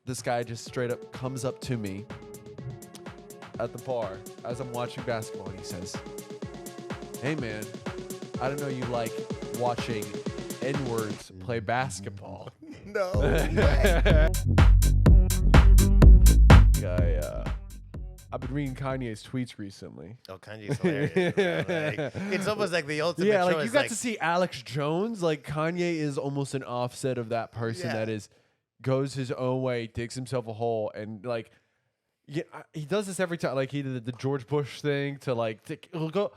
this guy just straight up comes up to me at the bar as I'm watching basketball, and he says, "Hey man, I don't know you like watching N-words play basketball." No way. I've been reading Kanye's tweets recently. Oh, Kanye's hilarious. It's almost like the ultimate Yeah, like choice. you got to see Alex Jones. Like Kanye is almost an offset of that person that is goes his own way, digs himself a hole, and like he does this every time. Like he did the George Bush thing to like he'll go,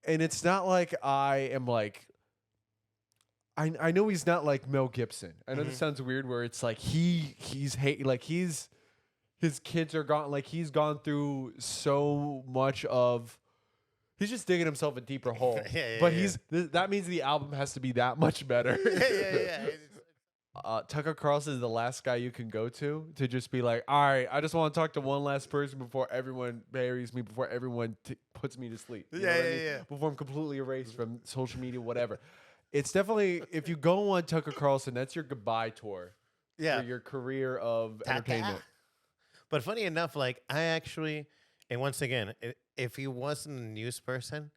and it's not like I am like. I know he's not like Mel Gibson. I know this sounds weird, where it's like he's hate like his kids are gone. Like he's gone through so much of. He's just digging himself a deeper hole. But that means the album has to be that much better. Tucker Carlson is the last guy you can go to just be like, all right, I just want to talk to one last person before everyone buries me, before everyone puts me to sleep. You know what I mean? Before I'm completely erased from social media, whatever. It's definitely, if you go on Tucker Carlson, that's your goodbye tour for your career of entertainment. But funny enough, like I actually, and once again, if he wasn't a news person,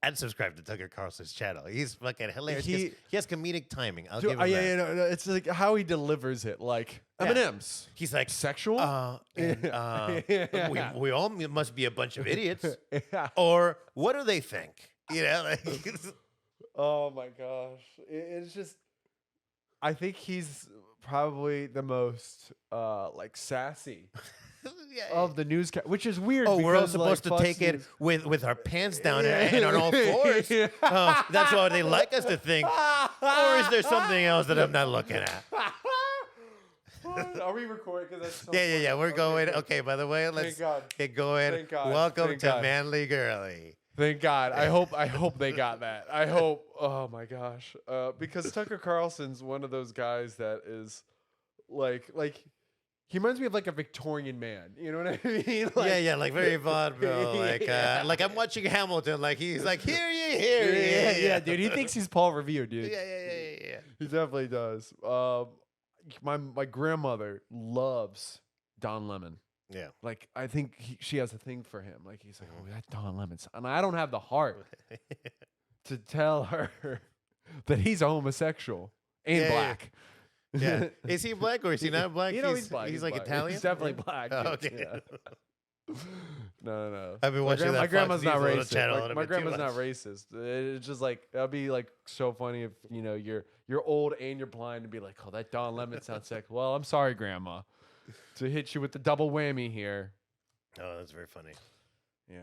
I'd subscribe to Tucker Carlson's channel. He's fucking hilarious. He has comedic timing. I'll give him that. No, it's like how he delivers it. Like M&M's. He's like sexual. We all must be a bunch of idiots. Or what do they think? You know, like. Oh my gosh. It's just, I think he's probably the most like sassy of the newscast, which is weird. Oh, we're all supposed to take it with our pants down and on all fours. That's what they like us to think. Or is there something else that I'm not looking at? Are we recording? Because that's so yeah. We're going. Okay, by the way, let's get going. Thank God. Welcome Thank to God. Manly Girly. Thank God. I hope they got that. I hope. Oh my gosh. Because Tucker Carlson's one of those guys that is like he reminds me of like a Victorian man. You know what I mean? Like, like very vaudeville. Like I'm watching Hamilton. Like he's like, hear ye. Yeah, dude. He thinks he's Paul Revere, dude. Yeah. He definitely does. My grandmother loves Don Lemon. Yeah. Like, I think she has a thing for him. Like, he's like, oh, that Don Lemon's. And I don't have the heart to tell her that he's a homosexual and black. Yeah. Is he black or is he not black? You know, he's black. He's like black. Italian? He's definitely black. Oh, okay. Yeah. No. I've been watching my grandma's not racist. Channel my grandma's not racist. It's just like, that'd be like so funny if, you know, you're old and you're blind and be like, oh, that Don Lemon sounds sick. Well, I'm sorry, Grandma. To hit you with the double whammy here. Oh, that's very funny. Yeah.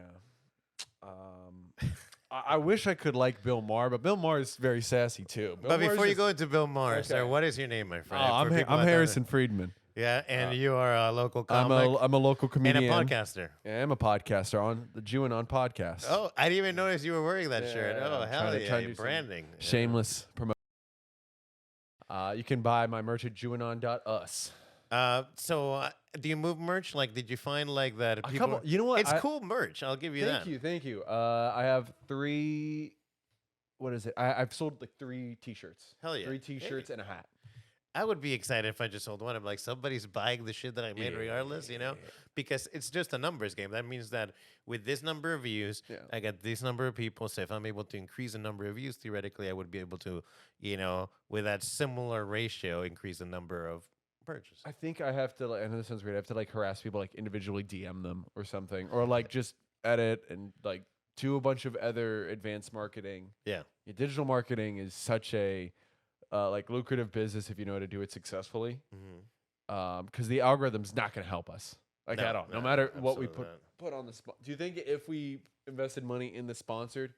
I wish I could like Bill Maher, but Bill Maher is very sassy too. But before you go into Bill Maher, sir, what is your name, my friend? I'm Harrison Friedman. Yeah, and you are a local comic. I'm a local comedian. And a podcaster. Yeah, I'm a podcaster on the Jew and On podcast. Oh, I didn't even notice you were wearing that shirt. Oh, hell yeah, branding. Shameless promotion. You can buy my merch at jewanon.us. So do you move merch? Like, did you find like that? People, you know what? It's cool merch. I'll give you that. Thank you. I have 3. What is it? I've sold like 3 T-shirts. Hell yeah. 3 T-shirts and a hat. I would be excited if I just sold one. I'm like, somebody's buying the shit that I made regardless, you know? Because it's just a numbers game. That means that with this number of views, I got this number of people. So if I'm able to increase the number of views, theoretically, I would be able to, you know, with that similar ratio, increase the number of purchases. I think I have to, I know this sounds weird, I have to like harass people, like individually DM them or something. Or like just edit and like do a bunch of other advanced marketing. Yeah. Digital marketing is such a like lucrative business if you know how to do it successfully. Because the algorithm's not going to help us like at all. No matter what we put on the spot. Do you think if we invested money in the sponsored,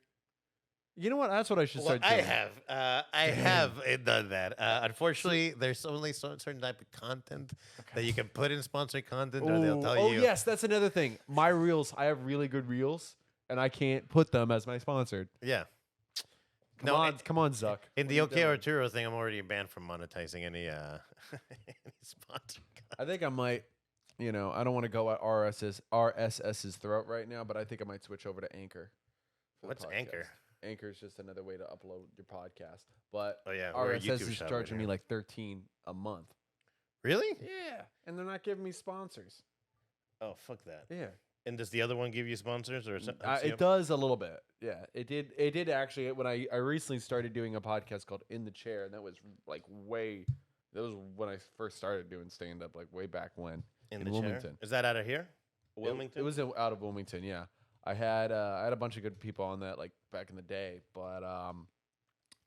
you know what? That's what I should start doing. I have done that. Unfortunately, there's only certain type of content that you can put in sponsored content, or they'll tell you. Oh yes, that's another thing. My reels, I have really good reels, and I can't put them as my sponsored. Yeah. Come on, Zuck. In the OK Arturo thing, I'm already banned from monetizing any sponsor. I think I might, you know, I don't want to go at RSS's throat right now, but I think I might switch over to Anchor. What's Anchor? Anchor is just another way to upload your podcast. But RSS is charging me like $13 a month. Really? Yeah, and they're not giving me sponsors. Oh, fuck that. Yeah. And does the other one give you sponsors or something? It does a little bit. Yeah, it did. It did actually. When I recently started doing a podcast called In the Chair, and that was like way. That was when I first started doing stand up, like way back when in the Wilmington. chair? Is that out of here? Wilmington? It was out of Wilmington. Yeah, I had a bunch of good people on that like back in the day, but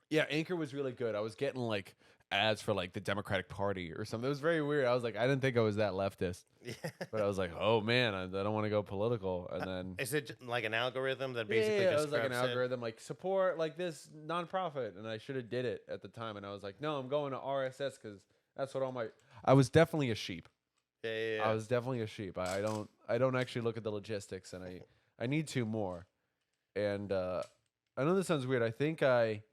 yeah, Anchor was really good. I was getting like ads for like the Democratic Party or something. It was very weird. I was like, I didn't think I was that leftist. Yeah. But I was like, oh man, I don't want to go political. And then Is it like an algorithm that basically yeah, just it was like an scraps it? algorithm, like support like this nonprofit, and I should have did it at the time. And I was like, no, I'm going to RSS because that's what all my. I was definitely a sheep. Yeah. I was definitely a sheep. I don't actually look at the logistics, and I need to more. And I know this sounds weird. I think I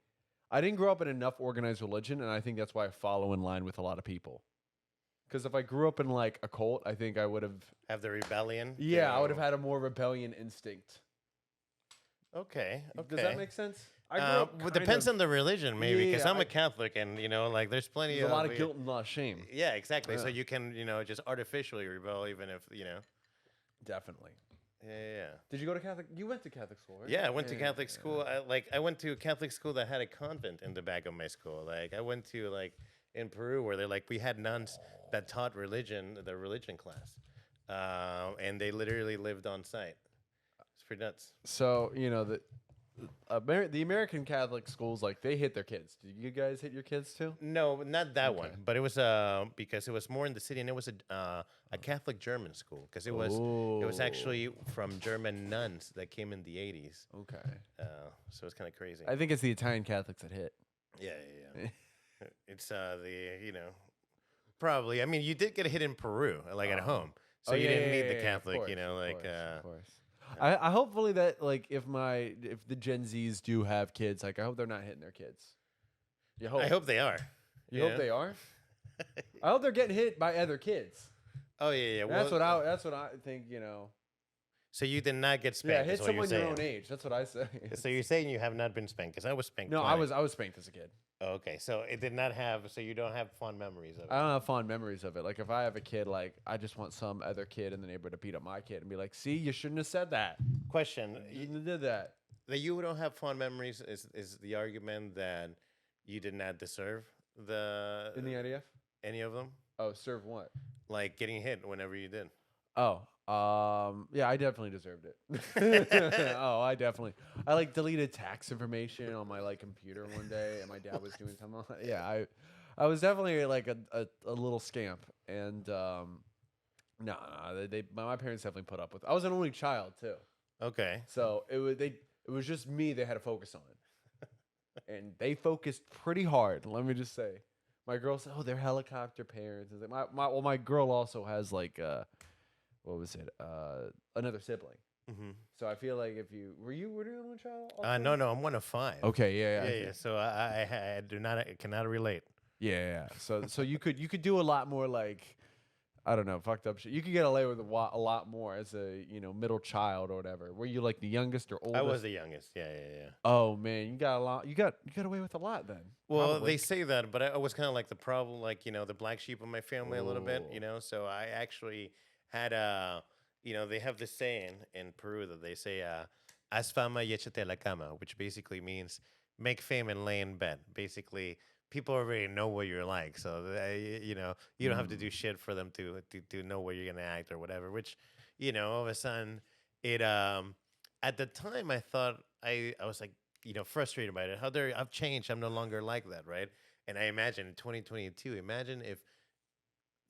didn't grow up in enough organized religion, and I think that's why I follow in line with a lot of people. Because if I grew up in like a cult, I think I would have the rebellion. Yeah, I would have had a more rebellion instinct. Okay. Does that make sense? It depends on the religion, maybe, because I'm a Catholic, and like there's plenty of a lot of guilt and a lot of shame. Yeah, exactly. Yeah. So you can just artificially rebel, even if Definitely. Yeah. Did you go to Catholic? You went to Catholic school, right? Yeah, I went to Catholic school. I went to a Catholic school that had a convent in the back of my school. Like I went to in Peru where we had nuns that taught the religion class, and they literally lived on site. It's pretty nuts. So the American Catholic schools, like they hit their kids. Did you guys hit your kids too? No, not that one. But it was because it was more in the city, and it was a Catholic German school because it was actually from German nuns that came in the 80s. Okay. So it's kind of crazy. I think it's the Italian Catholics that hit. Yeah. It's probably. I mean, you did get a hit in Peru, at home, so you didn't need the Catholic. Of course. I hopefully that if the Gen Zs do have kids, I hope they're not hitting their kids. I hope they are. You hope they are? I hope they're getting hit by other kids. Oh yeah. That's what I think. So you did not get spanked? Yeah, hit someone your own age. That's what I say. So you're saying you have not been spanked? Because I was spanked. No, twice. I was spanked as a kid. Okay, so it did not have. So you don't have fond memories of it. I don't have fond memories of it. Like if I have a kid, I just want some other kid in the neighborhood to beat up my kid and be like, "See, you shouldn't have said that." Question: You did that. That you don't have fond memories is the argument that you did not deserve in the IDF? Any of them? Oh, serve what? Like getting hit whenever you did. Oh, yeah, I definitely deserved it. I deleted tax information on my my one day, and my dad was doing something. Yeah, I was definitely a little scamp, and my parents definitely put up with. I was an only child too. Okay, so it was just me they had to focus on, and they focused pretty hard. Let me just say, my girl said, "Oh, they're helicopter parents." My girl also has what was it? Another sibling. Mm-hmm. So I feel like if you were the only child? No, I'm one of 5. Okay, yeah. So I cannot relate. Yeah. So you could do a lot more I don't know, fucked up shit. You could get away with a lot more as a middle child or whatever. Were you the youngest or oldest? I was the youngest. Yeah. Oh man, you got a lot. You got away with a lot then. Well, probably. They say that, but I was kind of the problem, the black sheep of my family a little bit. So I actually had they have this saying in Peru that they say haz fama y échate a la cama, which basically means make fame and lay in bed. Basically, people already know what you're like, so you don't have to do shit for them to know what you're gonna act or whatever. Which all of a sudden it at the time I thought I was frustrated by it. I've changed. I'm no longer like that, right? And I imagine in 2022, imagine if,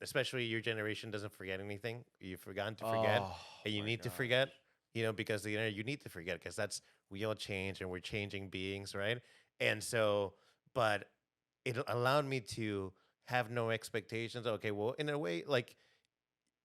especially your generation doesn't forget anything. You've forgotten to forget, and you need to forget, because you need to forget because we all change and we're changing beings, right? And so, but it allowed me to have no expectations. Okay, well, in a way,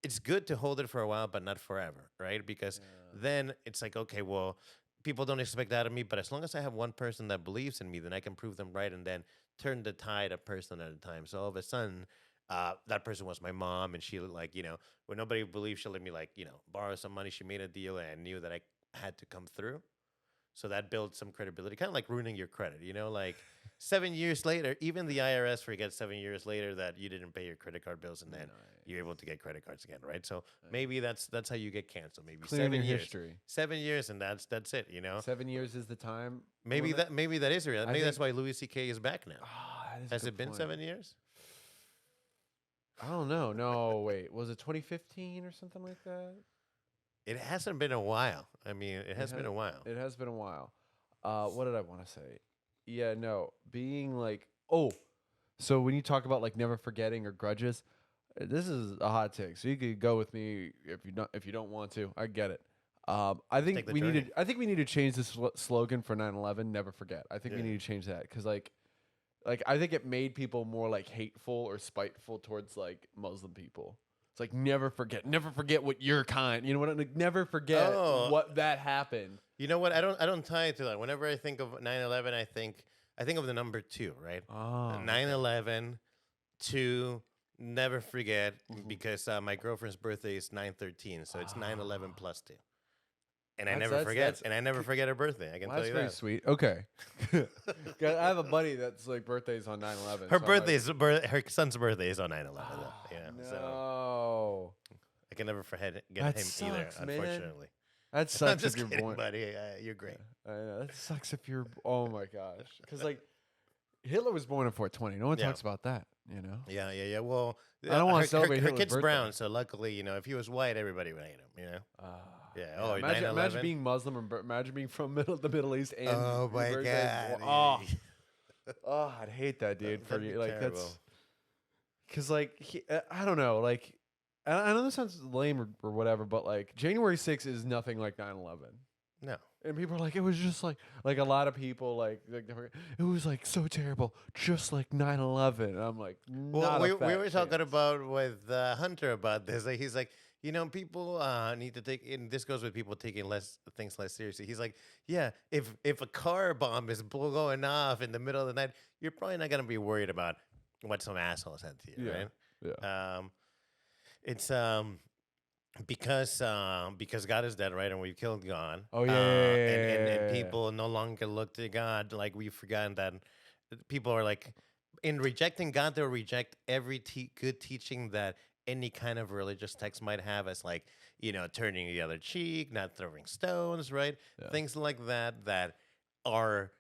it's good to hold it for a while, but not forever, right? Because then it's okay, well, people don't expect that of me, but as long as I have one person that believes in me, then I can prove them right and then turn the tide a person at a time. So all of a sudden, that person was my mom, and she when nobody believed, she let me borrow some money. She made a deal, and I knew that I had to come through. So that builds some credibility, kind of like ruining your credit, you know, like 7 years later, even the IRS forgets 7 years later that you didn't pay your credit card bills, and then you're able to get credit cards again, right? So maybe that's how you get canceled. Maybe Clearing 7 your years, history. 7 years, and that's it, you know. 7 years is the time. Maybe that is real. Maybe that's think- why Louis C.K. is back now. That is a Has good it been point. 7 years? I don't know. No, wait. Was it 2015 or something like that? It hasn't been a while. I mean, it has been a while. It has been a while. What did I want to say? Yeah, no. Being like, so when you talk about like never forgetting or grudges, this is a hot take. So you could go with me if you don't want to. I get it. I think we need to change this slogan for 9/11. Never forget. I think we need to change that because like I think it made people more like hateful or spiteful towards like Muslim people. It's like never forget what your kind. You know what? Like, never forget what that happened. You know what? I don't tie it to that. Whenever I think of 9/11, I think of the number 2, right? 9/11, 2. Never forget because my girlfriend's birthday is 9/13, so it's 9/11 plus 2. And I never forget. And I never forget her birthday. I can tell you that. That's very sweet. Okay. I have a buddy that's like birthday's on 9/11. Her son's birthday is on 9/11. No. So I can never get him either, unfortunately. That sucks. I'm just if you're kidding, born. buddy. You're great. I know. That sucks if you're. Oh my gosh. Because like Hitler was born in 420. No one talks about that. You know. Yeah. Well, I don't want to celebrate her Hitler's kid's birthday. brown, so luckily, you know, if he was white, everybody would hate him. You know. Yeah. Imagine being Muslim and imagine being from the Middle East. And oh my god. I'd hate that, dude. For you, like terrible. that's because like I don't know, like I know this sounds lame or whatever, but like January 6th is nothing like 9/11. No. And people are like, it was just like a lot of people like it was like so terrible, just like 9/11. And I'm like, well, we were talking about with Hunter about this. Like, he's like, you know, people need to take, and this goes with people taking things less seriously. He's like, yeah, if a car bomb is going off in the middle of the night, you're probably not gonna be worried about what some asshole said to you, right? Yeah. It's because God is dead, right? And we've killed God. Oh yeah. And people no longer look to God. Like, we've forgotten that people are like, in rejecting God, they'll reject every good teaching that any kind of religious text might have, as like, you know, turning the other cheek, not throwing stones, right? Yeah. Things like that are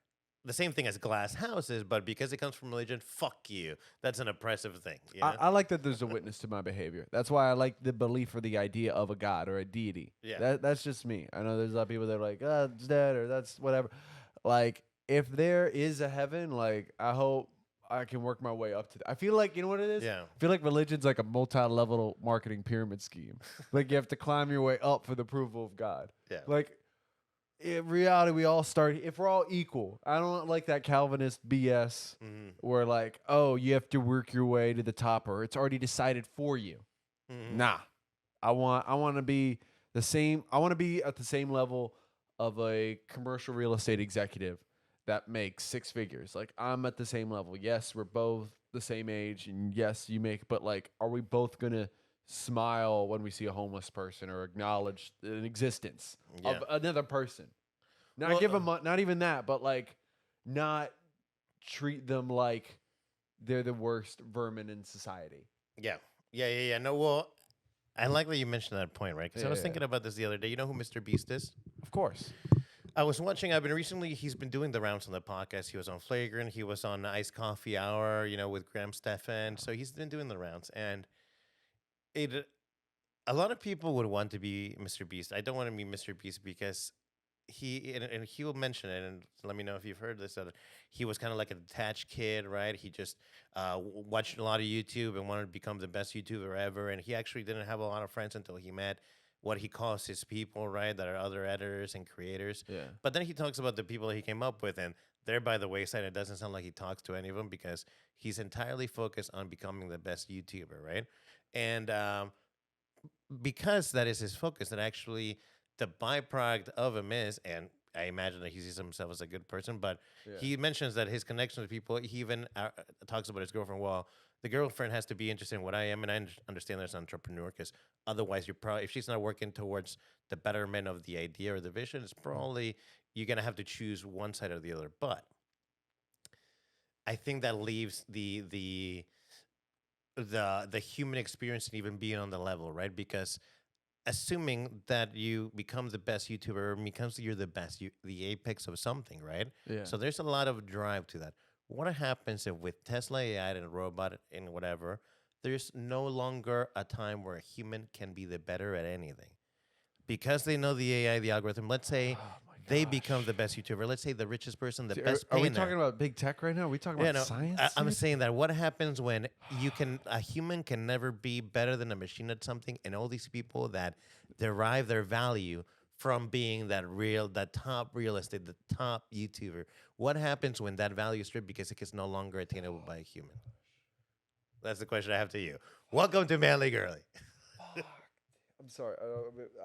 the same thing as glass houses, but because it comes from religion, fuck you. That's an oppressive thing. You know? I like that there's a witness to my behavior. That's why I like the belief or the idea of a God or a deity. Yeah. That's just me. I know there's a lot of people that are like, it's dead or that's whatever. Like, if there is a heaven, like, I hope I can work my way up to that. I feel like, you know what it is? Yeah. I feel like religion's like a multi-level marketing pyramid scheme. Like, you have to climb your way up for the approval of God. Yeah. Like, in reality, we all start, if we're all equal. I don't like that Calvinist BS where like, oh, you have to work your way to the top or it's already decided for you. Nah. I want to be the same. I want to be at the same level of a commercial real estate executive that makes 6 figures. Like, I'm at the same level. Yes, we're both the same age and yes, you make, but like, are we both going to smile when we see a homeless person or acknowledge an existence of another person? Not give them, not even that, but like not treat them like they're the worst vermin in society. Yeah. No, well, I like that you mentioned that point, right? Because I was thinking about this the other day. You know who Mr. Beast is? Of course. He's been doing the rounds on the podcast. He was on Flagrant. He was on Iced Coffee Hour, you know, with Graham Stephan. So he's been doing the rounds. And a lot of people would want to be Mr. Beast. I don't want to be Mr. Beast because he will mention it, and let me know if you've heard this. That he was kind of like a detached kid, right? He just watched a lot of YouTube and wanted to become the best YouTuber ever. And he actually didn't have a lot of friends until he met what he calls his people, right? That are other editors and creators. Yeah. But then he talks about the people that he came up with, and they're by the wayside. It doesn't sound like he talks to any of them because he's entirely focused on becoming the best YouTuber, right? And because that is his focus, that actually the byproduct of him is, and I imagine that he sees himself as a good person, but he mentions that his connection with people, he even talks about his girlfriend. Well, the girlfriend has to be interested in what I am, and I understand there's an entrepreneur, because otherwise you're probably, if she's not working towards the betterment of the idea or the vision, it's probably you're gonna have to choose one side or the other. But I think that leaves the human experience and even being on the level, right? Because assuming that you become the best YouTuber, or becomes you're the best, the apex of something, right? Yeah. So there's a lot of drive to that. What happens if with Tesla AI and a robot and whatever, there's no longer a time where a human can be the better at anything? Because they know the AI, the algorithm, let's say they become the best YouTuber. Let's say the richest person, the best Are we painter. talking about big tech right now? Are we talking about science? I'm saying that what happens when a human can never be better than a machine at something, and all these people that derive their value from being that top real estate, the top YouTuber. What happens when that value is stripped because it is no longer attainable by a human? That's the question I have to you. Welcome to Manly Girly. I'm sorry.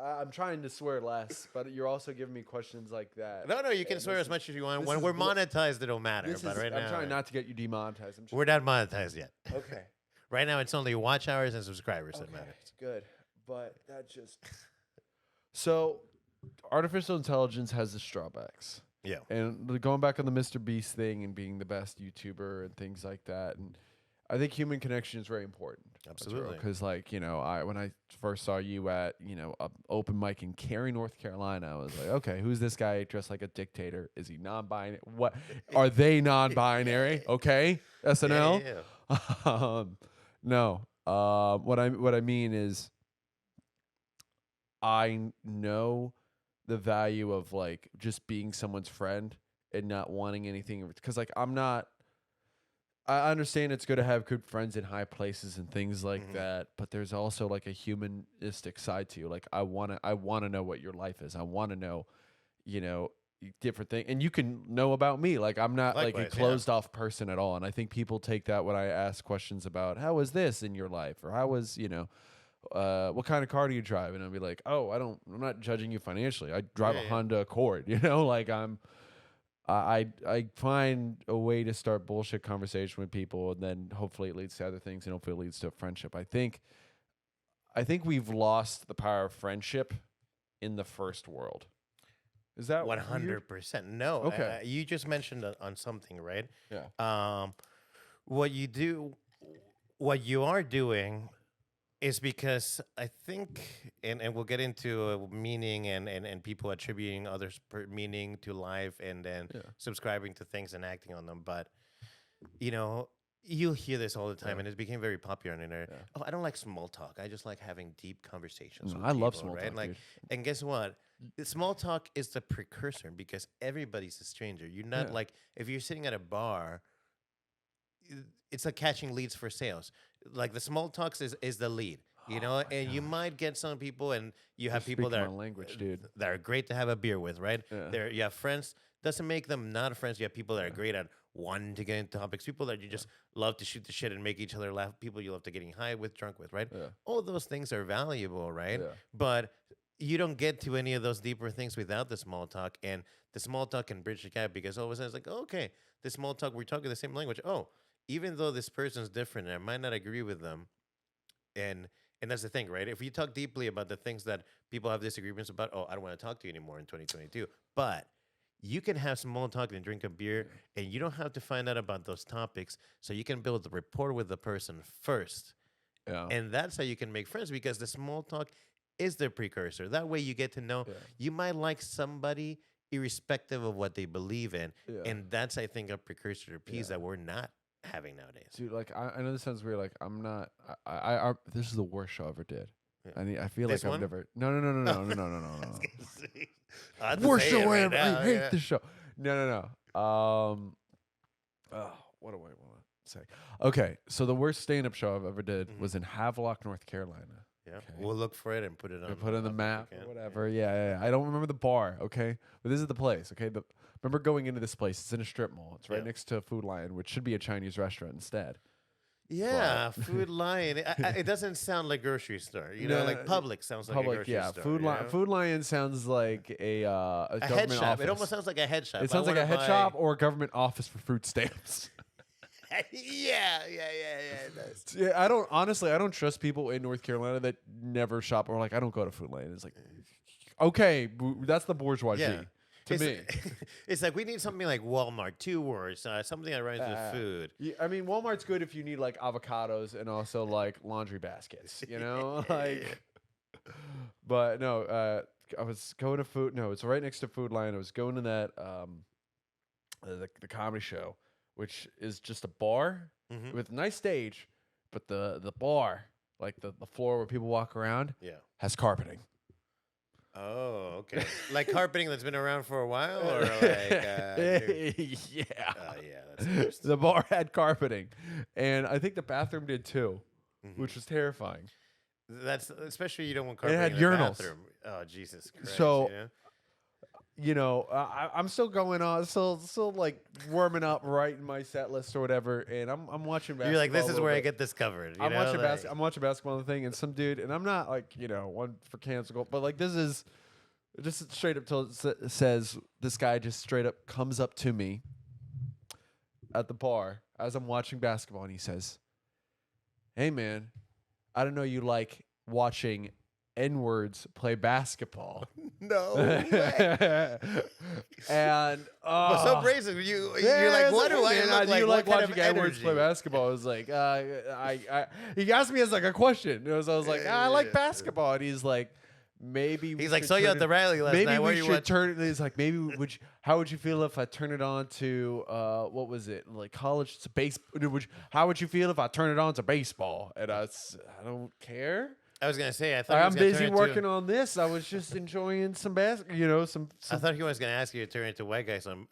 I'm trying to swear less, but you're also giving me questions like that. No, you can swear as much as you want. When we're monetized, it don't matter. But right now, I'm trying not to get you demonetized. We're not monetized yet. Okay. Right now, it's only watch hours and subscribers that matter. Good. But that just... So, artificial intelligence has its drawbacks. Yeah. And going back on the Mr. Beast thing and being the best YouTuber and things like that, and I think human connection is very important. Absolutely. Because, like, when I first saw you at, an open mic in Cary, North Carolina, I was like, okay, who's this guy dressed like a dictator? Is he non-binary? What are they non-binary? Okay, SNL. Yeah. No. What I mean is, I know the value of like just being someone's friend and not wanting anything, because like I understand it's good to have good friends in high places and things like that, but there's also like a humanistic side to you. Like I want to know what your life is. I want to know, different things. And you can know about me. Like I'm not like a closed off person at all. And I think people take that when I ask questions about how was this in your life, or how was, what kind of car do you drive? And I'll be like, oh, I'm not judging you financially. I drive a Honda Accord, like I find a way to start bullshit conversation with people, and then hopefully it leads to other things, and hopefully it leads to a friendship. I think we've lost the power of friendship in the first world. Is that 100%? No. Okay. You just mentioned on something, right? Yeah. What you are doing is because I think, and we'll get into meaning and people attributing others meaning to life and then subscribing to things and acting on them. But, you'll hear this all the time, and it became very popular on the internet. Yeah. Oh, I don't like small talk. I just like having deep conversations. I love small talk, like, dude. And guess what? Small talk is the precursor because everybody's a stranger. You're not like, if you're sitting at a bar, it's like catching leads for sales. Like the small talks is the lead, and you might get some people, and you have people that are language, dude, that are great to have a beer with, right? Yeah. You have friends. Doesn't make them not friends. You have people that are great at wanting to get into topics. People that you just love to shoot the shit and make each other laugh. People you love to getting high with, drunk with, right? Yeah. All those things are valuable, right? Yeah. But you don't get to any of those deeper things without the small talk, and the small talk can bridge the gap because all of a sudden it's like, okay, the small talk, we're talking the same language. Oh, even though this person's different and I might not agree with them, and that's the thing, right? If you talk deeply about the things that people have disagreements about, oh, I don't want to talk to you anymore in 2022. But you can have small talk and drink a beer, and you don't have to find out about those topics, so you can build a rapport with the person first. Yeah. And that's how you can make friends, because the small talk is the precursor. That way you get to know you might like somebody irrespective of what they believe in. Yeah. And that's, I think, a precursor to peace that we're not having nowadays. Dude, like I know this sounds weird. Like I'm not. I this is the worst show I ever did. Yeah. I feel this like I've never. No. Worst show I ever. I hate this show. No. Oh, what do I want to say? Okay, so the worst stand-up show I've ever did was in Havelock, North Carolina. Yeah, okay. We'll look for it and put it on. Put it on the map or whatever. Yeah. I don't remember the bar. Okay, but this is the place. Okay, remember going into this place. It's in a strip mall. It's right next to Food Lion, which should be a Chinese restaurant instead. Yeah, Food Lion. It doesn't sound like grocery store. Like Publix sounds like a grocery store. Food Lion sounds like a head shop. Office. It almost sounds like a head shop. It sounds like a head shop or a government office for fruit stamps. Yeah. It does. Yeah, I don't trust people in North Carolina that never shop or like I don't go to Food Lion. It's like, okay, that's the bourgeoisie. Yeah. To me. It's like we need something like Walmart, 2 words, something that rhymes with food. Yeah, I mean, Walmart's good if you need like avocados and also like laundry baskets, you know, like. But no, I was going to food. No, it's right next to Food Lion. I was going to that the comedy show, which is just a bar with a nice stage, but the bar, like the floor where people walk around, has carpeting. Oh, okay. Like carpeting that's been around for a while, or like yeah. That's interesting. The bar had carpeting, and I think the bathroom did too, which was terrifying. That's especially you don't want It carpeting had in the urinals. bathroom. Oh, Jesus Christ! So, you know? I'm still going on, still like warming up, writing my set list or whatever, and I'm watching basketball. You're like, this is where I get this covered. I'm watching basketball and thing, and some dude, and I'm not like one for cancel, but like this is just straight up says this guy just straight up comes up to me at the bar as I'm watching basketball, and he says, "Hey man, I don't know you like watching N-words play basketball." No way. And so brazen. You're like, what do I look like? You like watching N-words N-words play basketball? I was like, he asked me as like a question. I was like, I like basketball, and he's like, maybe he's like, saw you at the rally last night. Maybe we should turn. He's like, maybe how would you feel if I turn it on to what was it, like college to base? How would you feel if I turn it on to baseball? And I don't care. I was gonna say, I thought I'm busy working on this. I was just enjoying some basketball, some. I thought he was gonna ask you to turn into white guys on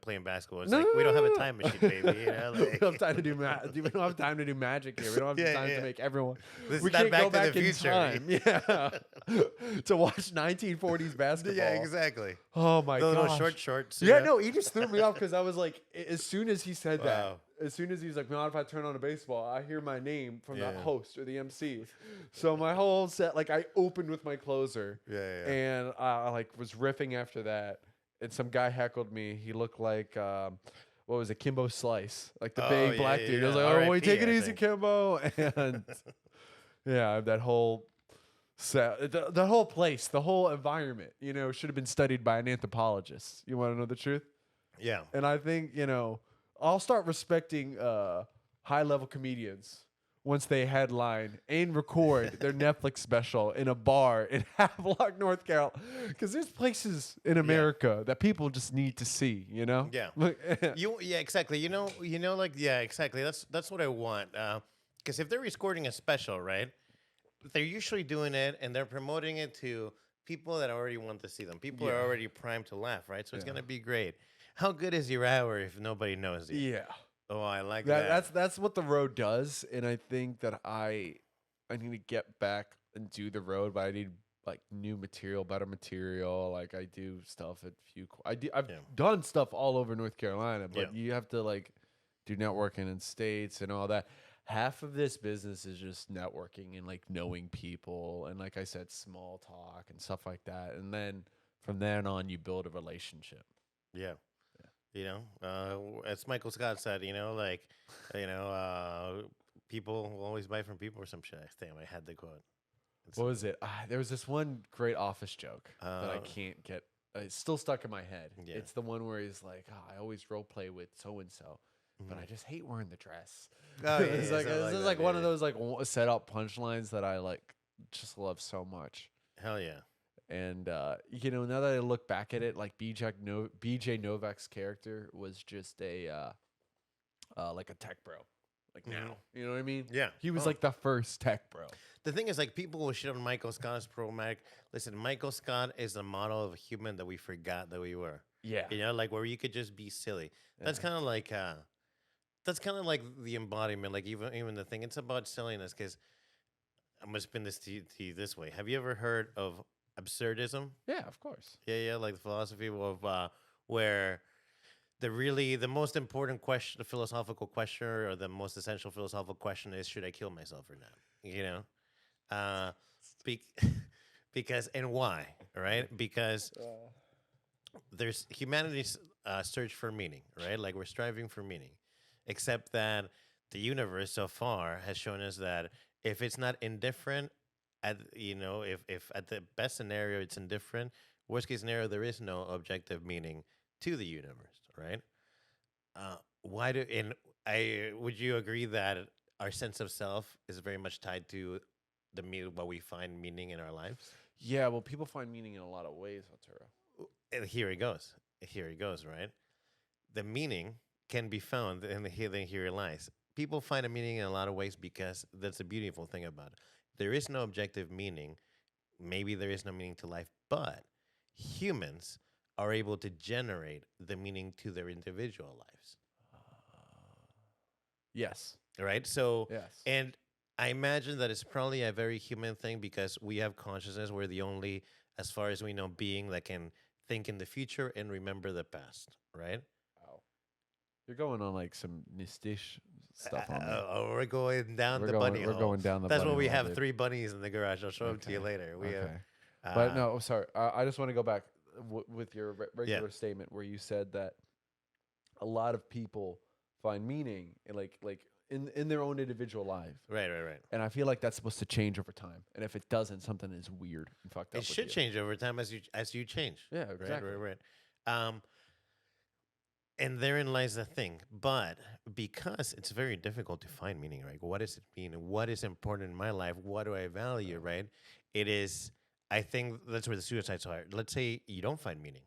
playing basketball. It's like we don't have a time machine, baby. We don't have time to do we don't have time to do magic here. We don't have time to make everyone. We can't go back in time. Yeah, to watch 1940s basketball. Yeah, exactly. Oh my god, little short shorts. Yeah, no, he just threw me off because I was like, as soon as he said that. Wow. As soon as he's like, not if I turn on a baseball, I hear my name from the host or the MC. So my whole set, like I opened with my closer. And I like was riffing after that. And some guy heckled me. He looked like, what was it, Kimbo Slice. Like the big black dude. I was like, oh, wait, take it easy, Kimbo. And yeah, that whole set, the whole place, the whole environment, should have been studied by an anthropologist. You want to know the truth? Yeah. And I think, I'll start respecting high-level comedians once they headline and record their Netflix special in a bar in Havelock, North Carolina, because there's places in America that people just need to see. Yeah. Exactly. Exactly. That's what I want. Because if they're recording a special, right, they're usually doing it and they're promoting it to people that already want to see them. People are already primed to laugh, right? So it's gonna be great. How good is your hour if nobody knows you? Yeah. Oh, I like that. That's what the road does, and I think that I need to get back and do the road, but I need like new material, better material. Like I do stuff at I've done stuff all over North Carolina, but you have to like do networking in states and all that. Half of this business is just networking and like knowing people, and like I said, small talk and stuff like that, and then from then on, you build a relationship. Yeah. As Michael Scott said, people will always buy from people or some shit. Damn, I had the quote. What was it? There was this one great office joke that I can't get. It's still stuck in my head. Yeah. It's the one where he's like, I always role play with so-and-so, but I just hate wearing the dress. Oh, it's like one of those like set up punchlines that I like just love so much. Hell yeah. And now that I look back at it, like BJ Novak's character was just a like a tech bro. Like now, you know what I mean? Yeah, he was like the first tech bro. The thing is, like, people will shit on Michael Scott as problematic. Listen, Michael Scott is the model of a human that we forgot that we were. Yeah, like where you could just be silly. That's kind of like the embodiment. Like even the thing, it's about silliness. Because I'm gonna spin this to you this way. Have you ever heard of absurdism? Yeah, of course. Yeah, like the philosophy of where the most important question, the philosophical question, or the most essential philosophical question is, should I kill myself or not? Because and why, right? Because there's humanity's search for meaning, right? Like we're striving for meaning, except that the universe so far has shown us that if it's not indifferent, if at the best scenario it's indifferent, Worst case scenario, there is no objective meaning to the universe, right? Why do and I would you agree that our sense of self is very much tied to what we find meaning in our lives? Yeah, well, people find meaning in a lot of ways, Arturo. And here he goes. Here he goes, right? The meaning can be found in here it lies. People find a meaning in a lot of ways because that's the beautiful thing about it. There is no objective meaning. Maybe there is no meaning to life, but humans are able to generate the meaning to their individual lives. Yes. Right? So, Yes. and I imagine that it's probably a very human thing because we have consciousness. We're the only, as far as we know, being that can think in the future and remember the past, right? Wow. You're going on like some nistish stuff on me. We're going down We're the going, bunny we're hole. going down the That's bunny why we hole, have dude. 3 bunnies in the garage. I'll show them to you later. We Okay. have, But no, sorry. I just want to go back with your regular statement where you said that a lot of people find meaning in like in their own individual life. Right. And I feel like that's supposed to change over time. And if it doesn't, something is weird and fucked up. It should change over time as you change. Yeah, exactly. Right. And therein lies the thing. But because it's very difficult to find meaning, right? What does it mean? What is important in my life? What do I value, right? It is, I think that's where the suicides are. Let's say you don't find meaning.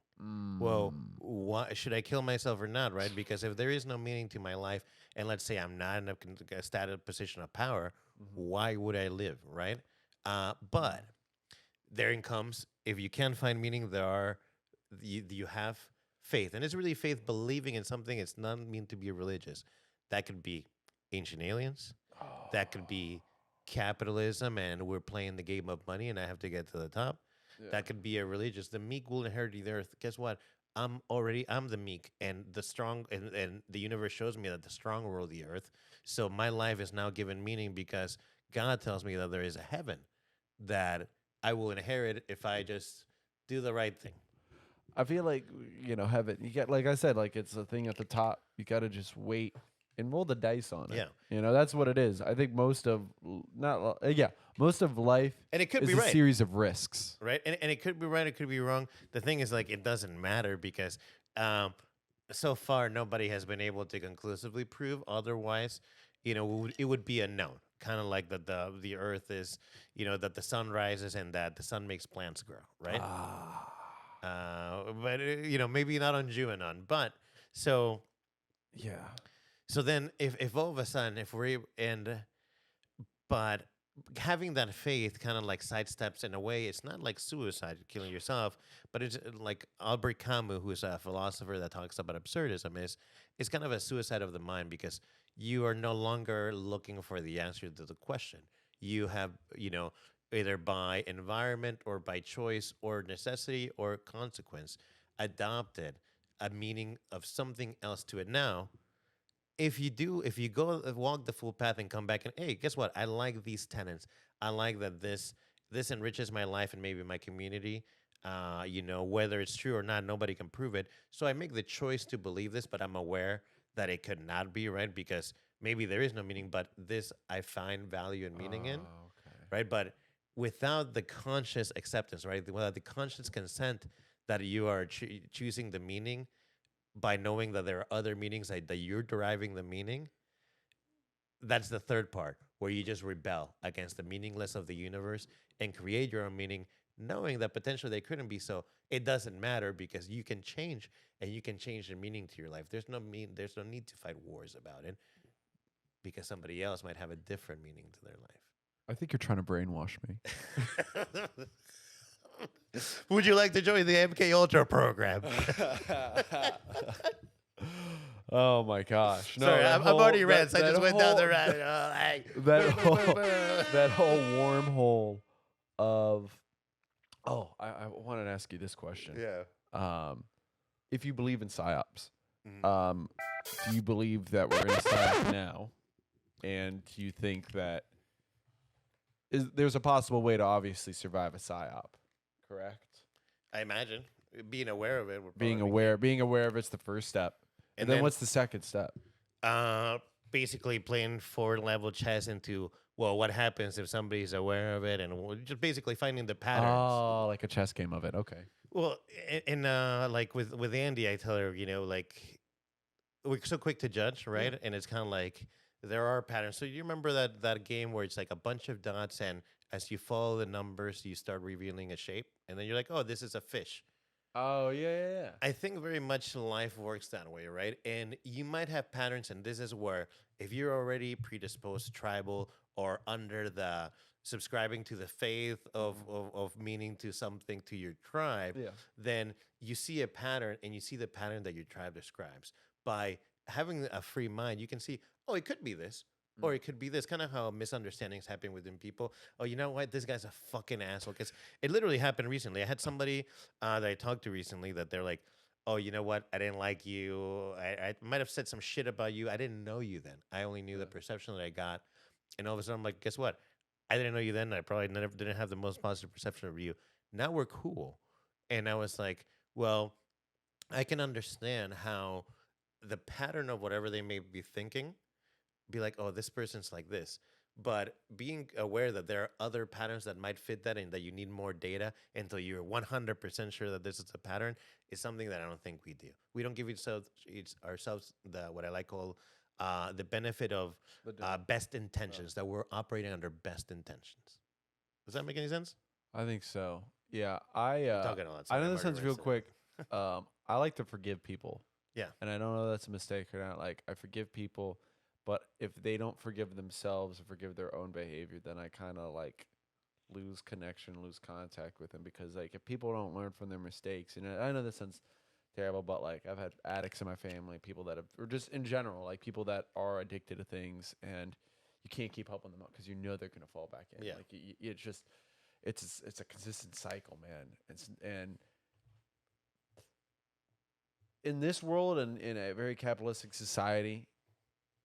Well, should I kill myself or not, right? Because if there is no meaning to my life, and let's say I'm not in a static position of power, why would I live, right? But therein comes, if you can't find meaning, you have faith. And it's really faith believing in something. It's not meant to be religious. That could be ancient aliens. That could be capitalism, and we're playing the game of money, and I have to get to the top. Yeah. That could be a religious. The meek will inherit the earth. Guess what? I'm the meek, and the strong, and the universe shows me that the strong rule the earth. So my life is now given meaning because God tells me that there is a heaven that I will inherit if I just do the right thing. I feel like, heaven, you get, like I said, like it's a thing at the top. You got to just wait and roll the dice on it. Yeah. That's what it is. I think most of life and it could is be a right. series of risks. Right. And it could be right. It could be wrong. The thing is, like, it doesn't matter because so far nobody has been able to conclusively prove otherwise. It would be a known. Kind of like that the earth is, that the sun rises and that the sun makes plants grow. Right. But maybe not on Junon. But so. Yeah. So then, if all of a sudden, but having that faith kind of like sidesteps in a way, it's not like suicide, killing yourself, but it's like Albert Camus, who's a philosopher that talks about absurdism, is kind of a suicide of the mind because you are no longer looking for the answer to the question. You have, either by environment or by choice or necessity or consequence, adopted a meaning of something else to it now. If you go walk the full path and come back and, hey, guess what? I like these tenets. I like that this enriches my life and maybe my community. Whether it's true or not, nobody can prove it. So I make the choice to believe this, but I'm aware that it could not be, right? Because maybe there is no meaning, but this I find value and meaning in, right? But without the conscious acceptance, right? Without the conscious consent that you are choosing the meaning, by knowing that there are other meanings that you're deriving the meaning, that's the third part, where you just rebel against the meaningless of the universe and create your own meaning, knowing that potentially they couldn't be so. It doesn't matter because you can change, and you can change the meaning to your life. There's no need to fight wars about it because somebody else might have a different meaning to their life. I think you're trying to brainwash me. Would you like to join the MK Ultra program? Oh my gosh! No, sorry, I'm already red. So I just went down the rabbit hole. That whole wormhole of. Oh, I wanted to ask you this question. Yeah. If you believe in psyops, do you believe that we're in a psyop now, and do you think that there's a possible way to obviously survive a psyop? Correct. I imagine being aware of it. Being aware of it's the first step, and then what's the second step? Basically playing 4-level chess into well, what happens if somebody's aware of it, and just basically finding the patterns. Oh, like a chess game of it. Okay. Well, and like with Andie, I tell her, like we're so quick to judge, right? And it's kind of like there are patterns. So you remember that game where it's like a bunch of dots, and as you follow the numbers, you start revealing a shape, and then you're like, oh, this is a fish. Oh, yeah. I think very much life works that way, right? And you might have patterns, and this is where if you're already predisposed tribal or under the subscribing to the faith of meaning to something to your tribe, Yeah. then you see a pattern and you see the pattern that your tribe describes. By having a free mind, you can see, oh, it could be this. Or it could be this, kind of how misunderstandings happen within people. Oh, you know what? This guy's a fucking asshole. Because it literally happened recently. I had somebody that I talked to recently that they're like, oh, you know what? I didn't like you. I might have said some shit about you. I didn't know you then. I only knew the perception that I got. And all of a sudden, I'm like, guess what? I didn't know you then. I probably never didn't have the most positive perception of you. Now we're cool. And I was like, well, I can understand how the pattern of whatever they may be thinking be like, oh, this person's like this. But being aware that there are other patterns that might fit that and that you need more data until you're 100% sure that this is a pattern is something that I don't think we do. We don't give ourselves the what I like call the benefit of best intentions, that we're operating under best intentions. Does that make any sense? I think so. Yeah. I talking a lot. I Sorry, know I'm this sounds already real racing. quick. I like to forgive people. Yeah. And I don't know if that's a mistake or not. Like, I forgive people, but if they don't forgive themselves or forgive their own behavior, then I kind of like lose connection, lose contact with them. Because like if people don't learn from their mistakes, and I know this sounds terrible, but like I've had addicts in my family, people that have, or just in general, like people that are addicted to things, and you can't keep helping them out because you know they're gonna fall back in. Yeah. Like it's just it's a consistent cycle, man. And in this world and in a very capitalistic society,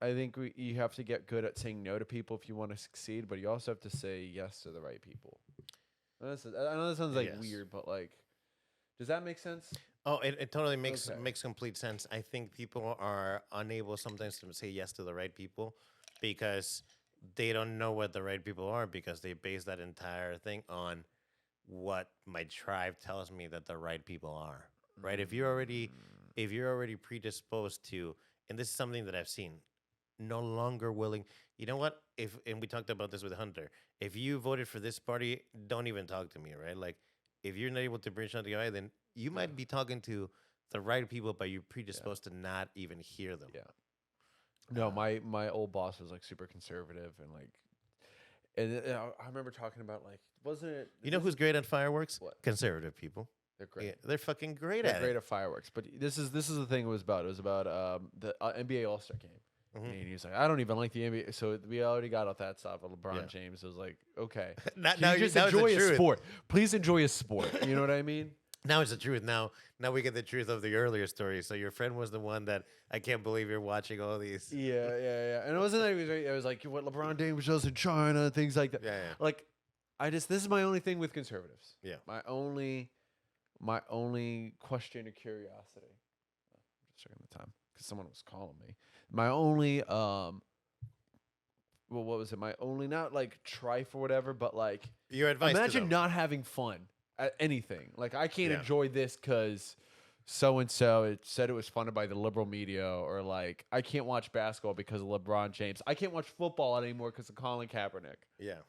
I think you have to get good at saying no to people if you want to succeed, but you also have to say yes to the right people. I know that sounds like Yes. weird, but like, does that make sense? Oh, it totally makes Okay. makes complete sense. I think people are unable sometimes to say yes to the right people because they don't know what the right people are, because they base that entire thing on what my tribe tells me that the right people are. Right? If you're already predisposed to, and this is something that I've seen, no longer willing. You know what? And we talked about this with Hunter. If you voted for this party, don't even talk to me, right? Like, if you're not able to bridge on the eye, then you might be talking to the right people, but you're predisposed to not even hear them. Yeah. No, my old boss was like super conservative and like, and I remember talking about like, wasn't it? You know who's great at fireworks? What? Conservative people. They're great. Yeah, they're fucking great They're at great it. at fireworks. But this is the thing it was about. It was about the NBA All Star game. And he was like, I don't even like the NBA. So we already got off that stuff with LeBron James. It was like, okay, Now Can you just now it's the enjoy a truth. sport. Please enjoy a sport. You know what I mean? Now it's the truth. Now we get the truth of the earlier story. So your friend was the one that, I can't believe you're watching all these. Yeah. And it wasn't that it was like what LeBron James does in China, things like that. Yeah. Like, this is my only thing with conservatives. Yeah. My only question or curiosity. I'm just checking the time because someone was calling me. My only well, what was it? My only, not like trife or whatever, but like, Your advice. imagine to them. not having fun at anything. Like, I can't Yeah. enjoy this because so and so it said it was funded by the liberal media, or like I can't watch basketball because of LeBron James. I can't watch football anymore because of Colin Kaepernick. Yeah.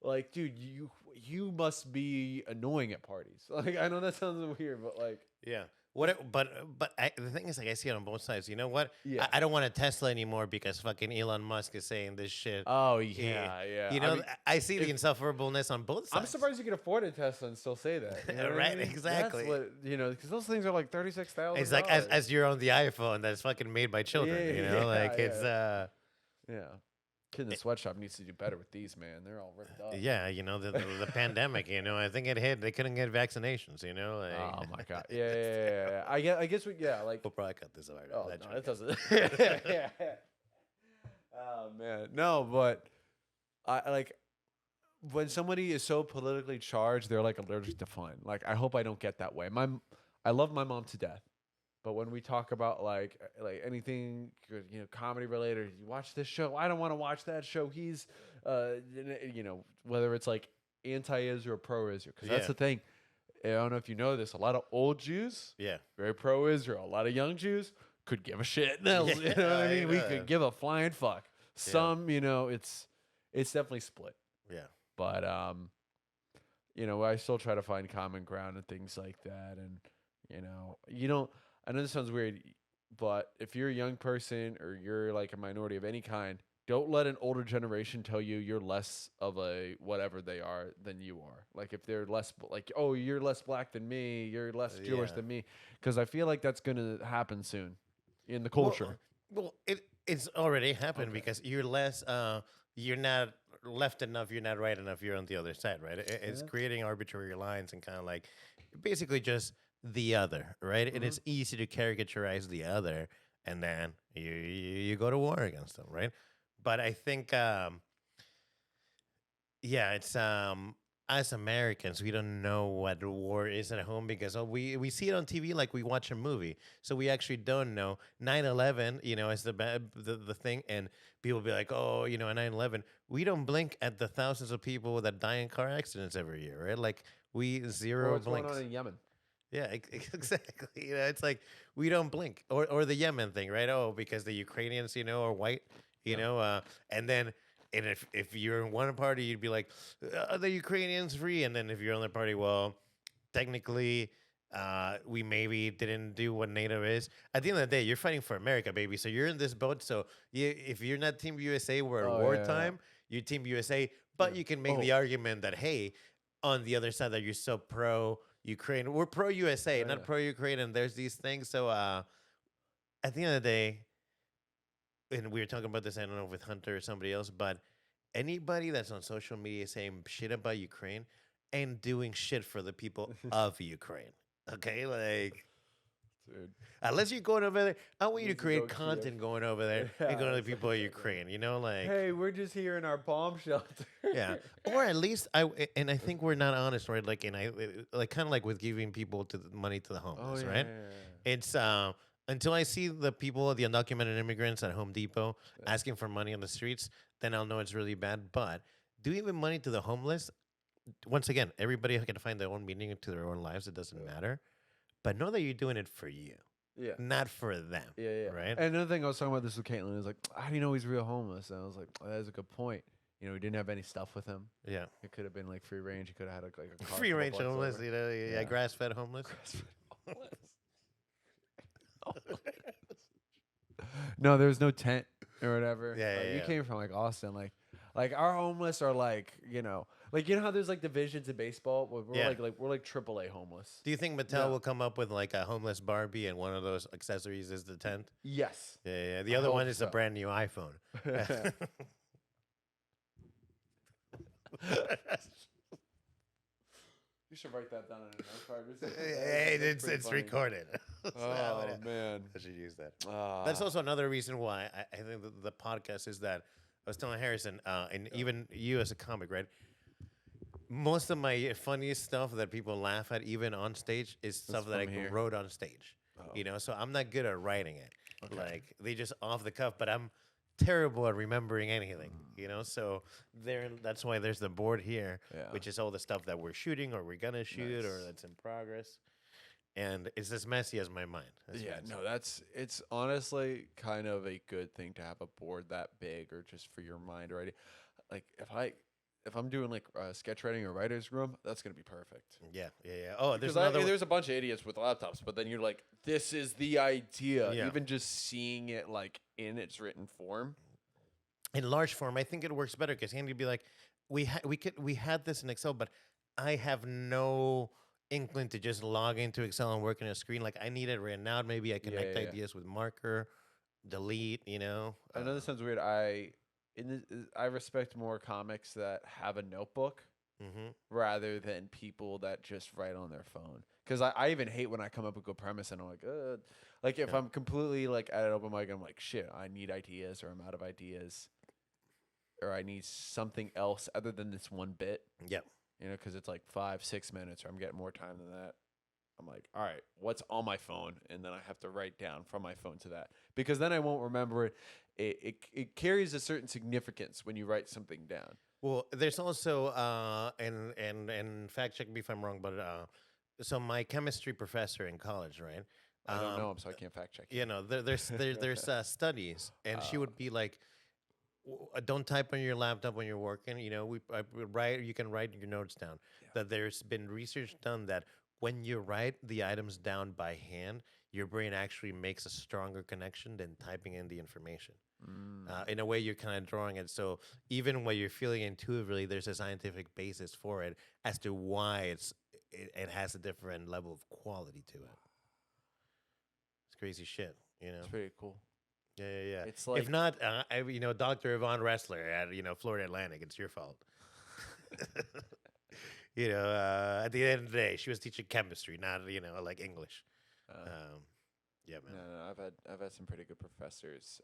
Like, dude, you must be annoying at parties. Like, I know that sounds weird, but like, Yeah. The thing is, like, I see it on both sides. You know what? Yeah. I don't want a Tesla anymore because fucking Elon Musk is saying this shit. oh yeah. You know, I see the insufferableness on both sides. I'm surprised you can afford a Tesla and still say that. You know what I Right, mean? exactly. That's what, because those things are like $36,000. It's like as you're on the iPhone that's fucking made by children. It's yeah. Kid in the sweatshop needs to do better with these, man. They're all ripped up. yeah, the pandemic. I think it hit. They couldn't get vaccinations. Like, Oh my god. Yeah. I guess we like. we'll probably cut this out. Oh That no, joke. it doesn't. Yeah. Oh man, no, but I like when somebody is so politically charged, they're like allergic to fun. Like, I hope I don't get that way. I love my mom to death, But when we talk about like anything comedy related, you watch this show. I don't want to watch that show. He's whether it's like anti-Israel, pro-Israel, because that's the thing. I don't know if you know this. A lot of old Jews, very pro-Israel. A lot of young Jews could give a shit. No, you know what I mean? We could give a flying fuck. Some, it's definitely split. Yeah. But I still try to find common ground and things like that. And you don't. I know this sounds weird, but if you're a young person or you're like a minority of any kind, don't let an older generation tell you you're less of a whatever they are than you are. Like if they're less like, oh, you're less black than me, you're less Jewish than me, because I feel like that's gonna happen soon in the culture. Well, it's already happened because you're less. You're not left enough. You're not right enough. You're on the other side, right? It's creating arbitrary lines and kind of like basically just the other, right? And it's easy to caricaturize the other, and then you go to war against them, right? But I think, it's as Americans, we don't know what war is at home because we see it on TV like we watch a movie. So we actually don't know. 9/11, is the thing, and people be like, oh, 9/11. We don't blink at the thousands of people that die in car accidents every year, right? Like we zero What's blinks. going on in Yemen? Yeah, exactly. It's like we don't blink, or the Yemen thing, right? Oh, because the Ukrainians, are white, and then. And if you're in one party, you'd be like, are the Ukrainians free? And then if you're on the party, well, technically, we maybe didn't do what NATO is. At the end of the day, you're fighting for America, baby. So you're in this boat. So if you're not Team USA, we're at wartime. You're Team USA. But you can make the argument that, hey, on the other side, that you're so pro-Ukraine. We're pro-USA, not pro-Ukraine. And there's these things. So at the end of the day, and we were talking about this, I don't know, with Hunter or somebody else, but anybody that's on social media saying shit about Ukraine and doing shit for the people of Ukraine, okay? Like, dude, unless you're going over there, I want you to create content going over there and going to the people of Ukraine, like, hey, we're just here in our bomb shelter. Or at least, I think we're not honest, right? Like, and kind of like with giving people money to the homeless, right? It's, until I see the people, the undocumented immigrants at Home Depot asking for money on the streets, then I'll know it's really bad. But doing money to the homeless, once again, everybody can find their own meaning to their own lives. It doesn't matter. But know that you're doing it for you. Not for them. Right? And another thing I was talking about this with Caitlin is like, how do you know he's real homeless? And I was like, that's a good point. He didn't have any stuff with him. Yeah. It could have been like free range. He could have had like a car free range homeless, grass-fed homeless. No, there was no tent or whatever. You came from like Austin, like our homeless are like how there's like divisions in baseball. We're like AAA homeless. Do you think Mattel will come up with like a homeless Barbie and one of those accessories is the tent? Yes. Yeah. The other one is a brand new iPhone. You should write that down in a note card. It's recorded. Oh man, I should use that. That's also another reason why I think the podcast is that I was telling Harrison, and even you as a comic, right? Most of my funniest stuff that people laugh at, even on stage, is stuff that I wrote on stage. So I'm not good at writing it. Okay. Like they just off the cuff, but I'm terrible at remembering anything, so that's why there's the board here, which is all the stuff that we're shooting or we're gonna shoot or that's in progress, and it's as messy as my mind. It's honestly kind of a good thing to have a board that big or just for your mind already. Like if I'm doing like sketch writing or writer's room, that's gonna be perfect. Yeah. Oh, there's a bunch of idiots with laptops, but then you're like, this is the idea. Even just seeing it like in its written form, in large form, I think it works better because Andy would be like, we had this in Excel, but I have no inkling to just log into Excel and work on a screen. Like I need it written out. Maybe I connect ideas with marker, delete. I know this sounds weird. I respect more comics that have a notebook rather than people that just write on their phone. Because I even hate when I come up with a good premise and I'm like, if I'm completely like at an open mic, I'm like, shit, I need ideas or I'm out of ideas or I need something else other than this one bit. Yeah. Because it's like 5-6 minutes or I'm getting more time than that. I'm like, all right, what's on my phone? And then I have to write down from my phone to that, because then I won't remember it. It carries a certain significance when you write something down. Well, there's also and fact check me if I'm wrong, but so my chemistry professor in college, right? I don't know him, so I can't fact check you. You know, there's studies, and she would be like, don't type on your laptop when you're working. You know, I would write. You can write your notes down. Yeah. That there's been research done that when you write the items down by hand, your brain actually makes a stronger connection than typing in the information. In a way, you're kind of drawing it. So even when you're feeling intuitively, there's a scientific basis for it as to why it has a different level of quality to it. It's crazy shit, you know. It's pretty cool. Yeah. It's like, if not, Dr. Yvonne Ressler at Florida Atlantic, it's your fault. At the end of the day, she was teaching chemistry, not like English. Yeah, man. No, I've had some pretty good professors.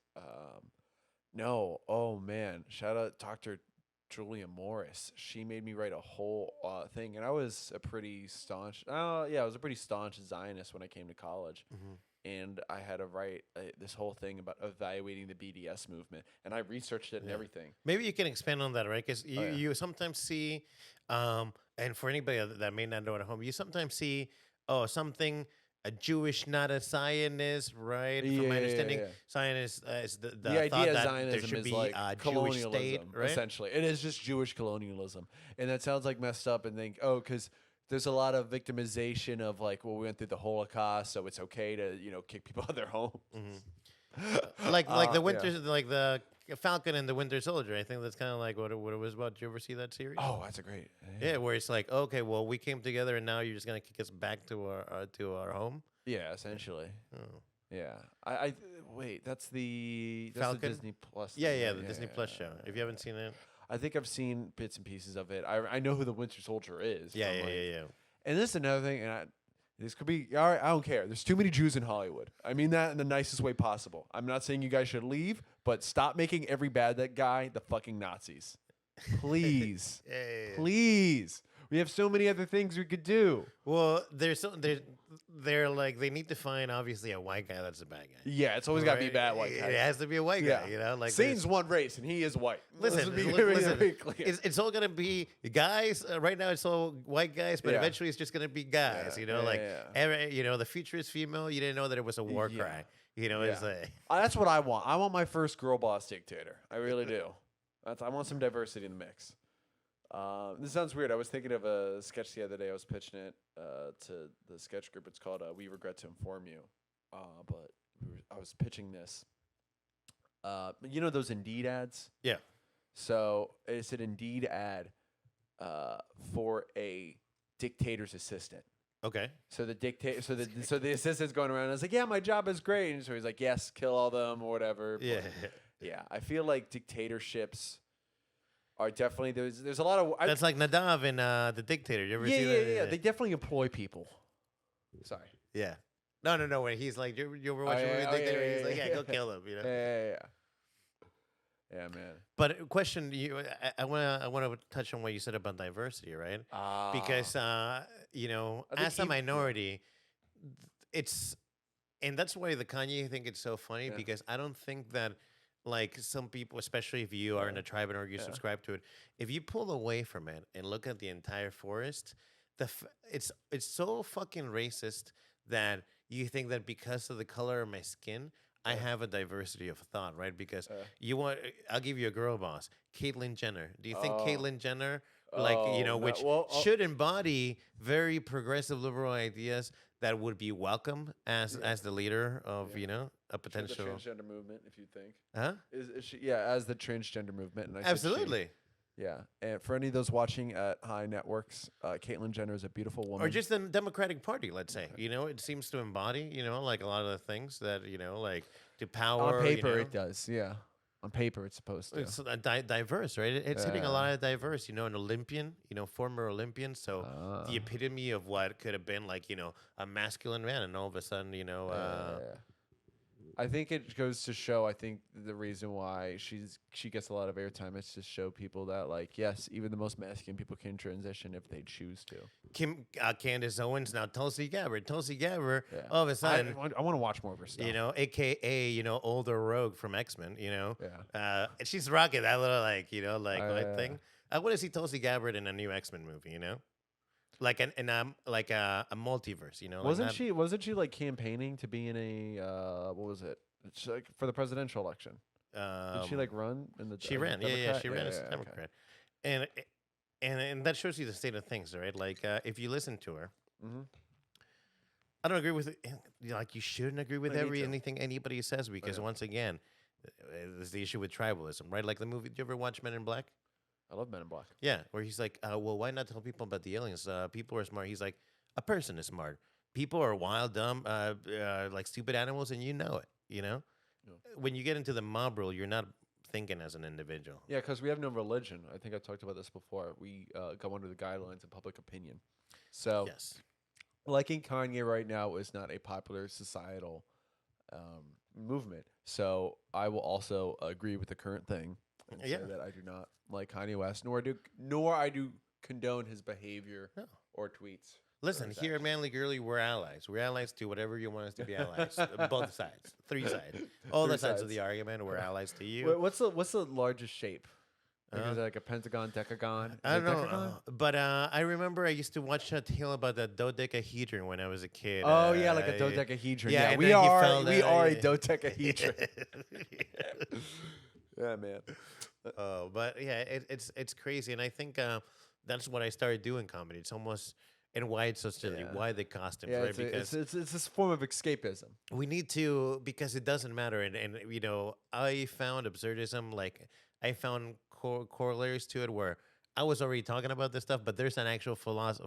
Oh man, shout out Dr. Julia Morris. She made me write a whole thing, and I was a pretty staunch. I was a pretty staunch Zionist when I came to college. Mm-hmm. And I had to write this whole thing about evaluating the BDS movement, and I researched it and everything. Maybe you can expand on that, right? Because you sometimes see, and for anybody that may not know at home, you sometimes see, something a Jewish, not a Zionist, right? From my understanding, Zionist is the idea thought of that Zionism there should is be like a Jewish colonialism, state, right? essentially. It is just Jewish colonialism, and that sounds like messed up. And think, because there's a lot of victimization of like, well, we went through the Holocaust, so it's okay to kick people out of their homes. Mm-hmm. like the Winter, like the Falcon and the Winter Soldier. I think that's kind of like what it was about. Did you ever see that series? Oh, that's a great. Yeah, where it's like, okay, well, we came together, and now you're just gonna kick us back to our home. Yeah, essentially. Oh. Yeah. I wait. That's the Falcon? Disney Plus. Yeah, the Disney Plus show. If you haven't seen it, I think I've seen bits and pieces of it. I know who the Winter Soldier is. yeah. And this is another thing, and this could be all right. I don't care. There's too many Jews in Hollywood. I mean that in the nicest way possible. I'm not saying you guys should leave, but stop making every that guy the fucking Nazis, please, please. We have so many other things we could do. Well, they're like they need to find obviously a white guy that's a bad guy. Yeah, it's always got to be a bad white guy. It has to be a white guy, like Satan's one race and he is white. Listen, it's all gonna be guys. Right now, it's all white guys, but eventually, it's just gonna be guys. The future is female. You didn't know that it was a war cry. It's like that's what I want. I want my first girl boss dictator. I really do. I want some diversity in the mix. This sounds weird. I was thinking of a sketch the other day. I was pitching it to the sketch group. It's called "We Regret to Inform You," but I was pitching this. Those Indeed ads? Yeah. So it's an Indeed ad for a dictator's assistant. Okay. So the assistant's going around. And I was like, "Yeah, my job is great." And so he's like, "Yes, kill all them or whatever." Yeah. Yeah. I feel like dictatorships are definitely there's a lot of that's like Nadav in The Dictator. You ever see that? Yeah. They definitely employ people. Sorry. Yeah. No. When he's like, you ever watch a movie Dictator? He's like, go kill them. Yeah, man. But question, I want to touch on what you said about diversity, right? Because as a minority, and that's why the Kanye think it's so funny because I don't think that. Like some people, especially if you are in a tribe or you subscribe to it, if you pull away from it and look at the entire forest, it's so fucking racist that you think that because of the color of my skin, I have a diversity of thought, right? Because I'll give you a girl boss, Caitlyn Jenner. Do you think Caitlyn Jenner, should embody very progressive liberal ideas that would be welcome as the leader of a potential the transgender movement, if you think, is she as the transgender movement? And absolutely, and for any of those watching at high networks, Caitlyn Jenner is a beautiful woman, or just the Democratic Party, let's say. It seems to embody like a lot of the things that like to power on paper it does, on paper it's supposed to. It's diverse, right? It's hitting a lot of diverse. An Olympian, former Olympian, so the epitome of what could have been like a masculine man, and all of a sudden I think it goes to show. I think the reason why she gets a lot of airtime is to show people that, like, yes, even the most masculine people can transition if they choose to. Candace Owens, now Tulsi Gabbard. Tulsi Gabbard, Yeah. all of a sudden, I want to watch more of her stuff. you know, AKA, older Rogue from X-Men, Yeah. and she's rocking that little, like, white Yeah. thing. I want to see Tulsi Gabbard in a new X-Men movie, like like a multiverse, Wasn't she like campaigning to be in a what was it? It's like for the presidential election. Did she like run in the? She ran, Democrat? she ran as a Democrat, and that shows you the state of things, right? Like, if you listen to her, Mm-hmm. I don't agree with it. Like, you shouldn't agree with Me too. anything anybody says because once again, there's the issue with tribalism, right? Like the movie. Did you ever watch Men in Black? I love Men in Black. Yeah, where he's like, well, why not tell people about the aliens? People are smart. He's like, a person is smart. People are wild, dumb, like stupid animals, and you know it. Yeah. When you get into the mob rule, you're not thinking as an individual. Yeah, because we have no religion. I think I talked about this before. We go under the guidelines of public opinion. So, Yes. liking Kanye right now is not a popular societal movement. So, I will also agree with the current thing and say that I do not like Kanye West, nor I do condone his behavior or tweets. Listen, here at Manly Girly, we're allies. We're allies to whatever you want us to be allies. Both sides, 3 sides, all the sides of the argument. We're allies to you. What's the largest shape? Like, is it like a pentagon, decagon? I don't know, but I remember I used to watch a tale about the dodecahedron when I was a kid. Oh yeah, like a dodecahedron. Yeah, Yeah, and we then he are fell we down. are a dodecahedron. Yeah, man. But yeah, it's crazy, and I think that's what I started doing comedy. It's almost. And why it's so silly, why the costumes, right? Because it's this form of escapism. We need to, because it doesn't matter. And I found absurdism, like I found corollaries to it where I was already talking about this stuff, but there's an actual branch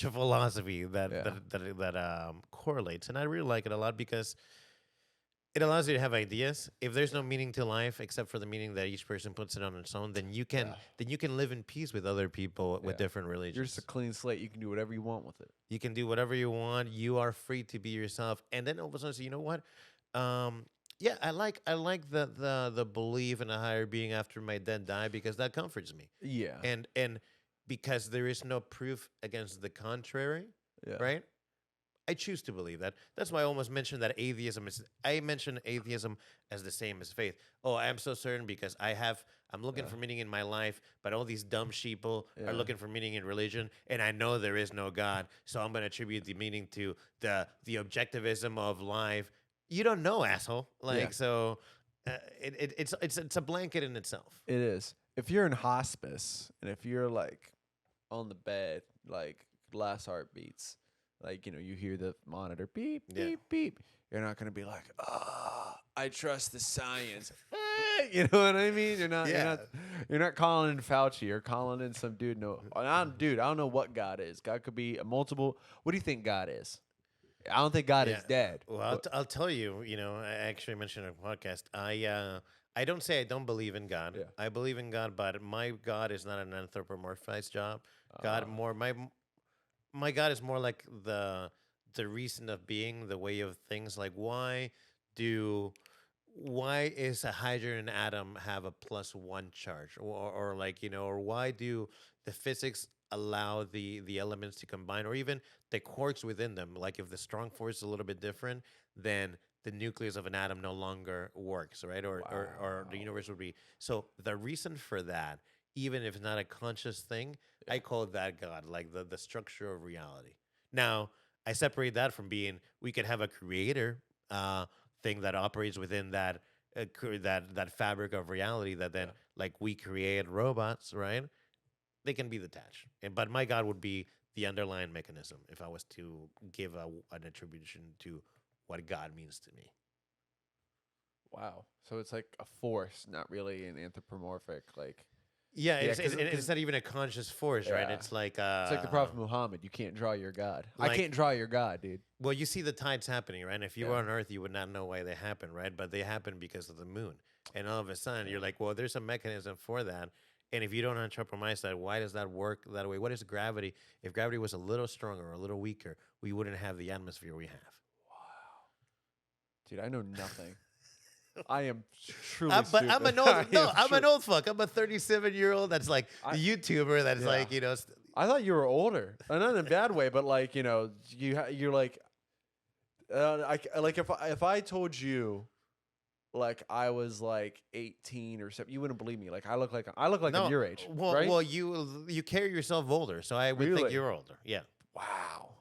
of philosophy that correlates. And I really like it a lot because it allows you to have ideas. If there's no meaning to life except for the meaning that each person puts it on its own, then you can live in peace with other people with different religions. You're just a clean slate. You can do whatever you want with it. You can do whatever you want. You are free to be yourself. And then all of a sudden, say, you know what? Yeah, I like the belief in a higher being after my dead die because that comforts me. Yeah. And because there is no proof against the contrary, right? I choose to believe that. That's why I almost mentioned that I mention atheism as the same as faith. Oh, I'm so certain because I'm looking for meaning in my life, but all these dumb sheeple are looking for meaning in religion, and I know there is no God, so I'm going to attribute the meaning to the objectivism of life. You don't know, asshole. So it's a blanket in itself. It is. If you're in hospice and if you're like on the bed, like last heartbeats, like, you hear the monitor beep, beep, beep. You're not going to be like, I trust the science. You know what I mean? You're not calling in Fauci. You're calling in some dude. I don't know what God is. God could be a multiple. What do you think God is? I don't think God is dead. Well, I'll tell you, I actually mentioned in a podcast. I don't say I don't believe in God. Yeah. I believe in God, but my God is not an anthropomorphized job. My God is more like the reason of being, the way of things. Like why is a hydrogen atom have a +1 charge, or why do the physics allow the elements to combine, or even the quarks within them? Like if the strong force is a little bit different, then the nucleus of an atom no longer works, right? Or the universe would be. So the reason for that, even if it's not a conscious thing, I call that God, like the structure of reality. Now, I separate that from being, we could have a creator thing that operates within that fabric of reality that then, like we create robots, right? They can be detached. But my God would be the underlying mechanism if I was to give an attribution to what God means to me. Wow. So it's like a force, not really an anthropomorphic, like... Yeah, it's not even a conscious force, right? It's like the Prophet Muhammad. You can't draw your God. I can't draw your God, dude. Well, you see the tides happening, right? If you were on Earth, you would not know why they happen, right? But they happen because of the moon. And all of a sudden, you're like, well, there's a mechanism for that. And if you don't anthropomorphize that, why does that work that way? What is gravity? If gravity was a little stronger or a little weaker, we wouldn't have the atmosphere we have. Dude, I know nothing. I am truly But stupid. I'm an old I'm an old fuck. I'm a 37-year-old that's like I- the YouTuber that's Yeah. like I thought you were older, and not in a bad way, but like you're like, like if I told you, like I was like 18 or something, you wouldn't believe me. Like I look like I'm your age, Well, right? well, you carry yourself older, so I would think Really? you're older. Yeah. Wow.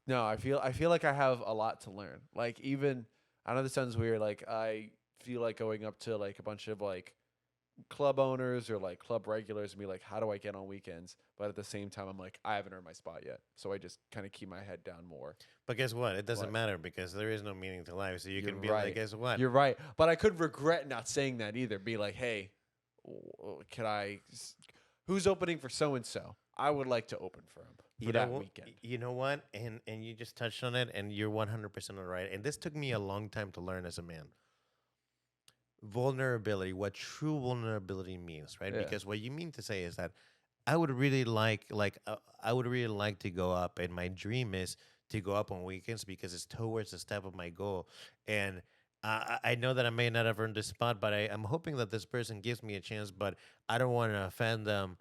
No, I feel like I have a lot to learn. Like even I know this sounds weird. Like I feel like going up to like a bunch of like club owners or like club regulars and be like, how do I get on weekends? But at the same time, I'm like, I haven't earned my spot yet, so I just kind of keep my head down more. But guess what? It doesn't What? matter because there is no meaning to life. So you You're can be right. like, guess what? You're right, but I could regret not saying that either. Be like, hey, can I? Who's opening for so and so? I would like to open for him for that weekend. You know what? And you just touched on it, and you're 100% right. And this took me a long time to learn as a man. Vulnerability, what true vulnerability means, right? Yeah. Because what you mean to say is that I would really I would really like to go up, and my dream is to go up on weekends because it's towards the step of my goal. And I know that I may not have earned this spot, but I'm hoping that this person gives me a chance. But I don't want to offend them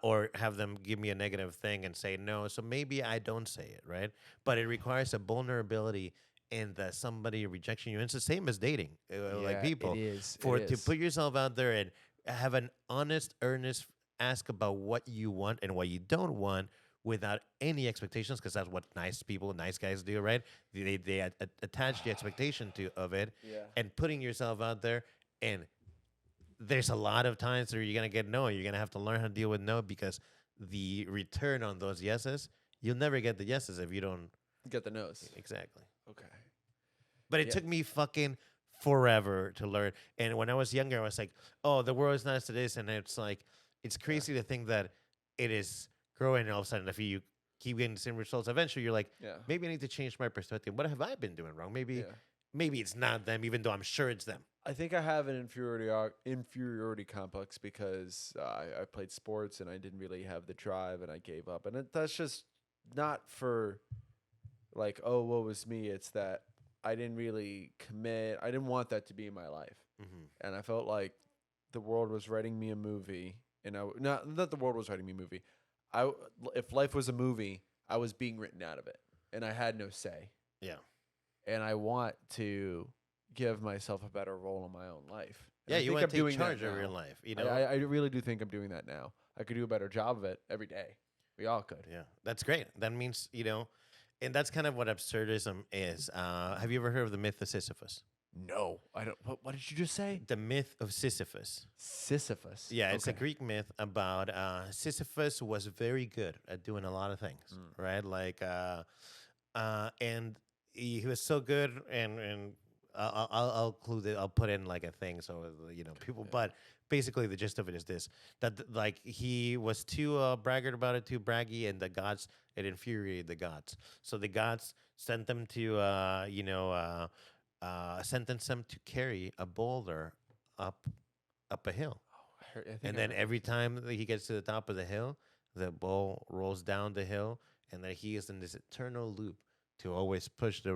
or have them give me a negative thing and say no. So maybe I don't say it, right? But it requires a vulnerability and that somebody rejection you. And it's the same as dating, like people. It is. To put yourself out there and have an honest, earnest ask about what you want and what you don't want without any expectations, because that's what nice people, nice guys do, right? They attach the expectation of it, and putting yourself out there. And there's a lot of times where you're gonna get no. You're gonna have to learn how to deal with no, because the return on those yeses, you'll never get the yeses if you don't get the nose. Exactly. Okay. But it took me fucking forever to learn. And when I was younger, I was like, oh, the world is not as it is. And it's like, it's crazy to think that it is growing. And all of a sudden, if you keep getting the same results, eventually you're like, maybe I need to change my perspective. What have I been doing wrong? Maybe it's not them, even though I'm sure it's them. I think I have an inferiority complex because I played sports and I didn't really have the drive and I gave up. And that's just not for like, oh, woe was me. It's that I didn't really commit. I didn't want that to be in my life. Mm-hmm. And I felt like the world was writing me a movie. And not that the world was writing me a movie. If life was a movie, I was being written out of it. And I had no say. Yeah. And I want to give myself a better role in my own life. And yeah, I you think want to I'm take doing charge that of now. your life. You know, I really do think I'm doing that now. I could do a better job of it every day. We all could. Yeah, that's great. That means, and that's kind of what absurdism is. Have you ever heard of the myth of Sisyphus? No, I don't. What did you just say? The myth of Sisyphus. Sisyphus. Yeah, it's a Greek myth about Sisyphus was very good at doing a lot of things, right? Like, and he was so good, and I'll include it. I'll put in like a thing so people. Yeah. But basically, the gist of it is this: that like he was too braggart about it, too braggy, and the gods it infuriated the gods. So the gods sent them to sentence them to carry a boulder up a hill. And then every time that he gets to the top of the hill, the ball rolls down the hill, and then he is in this eternal loop to always push the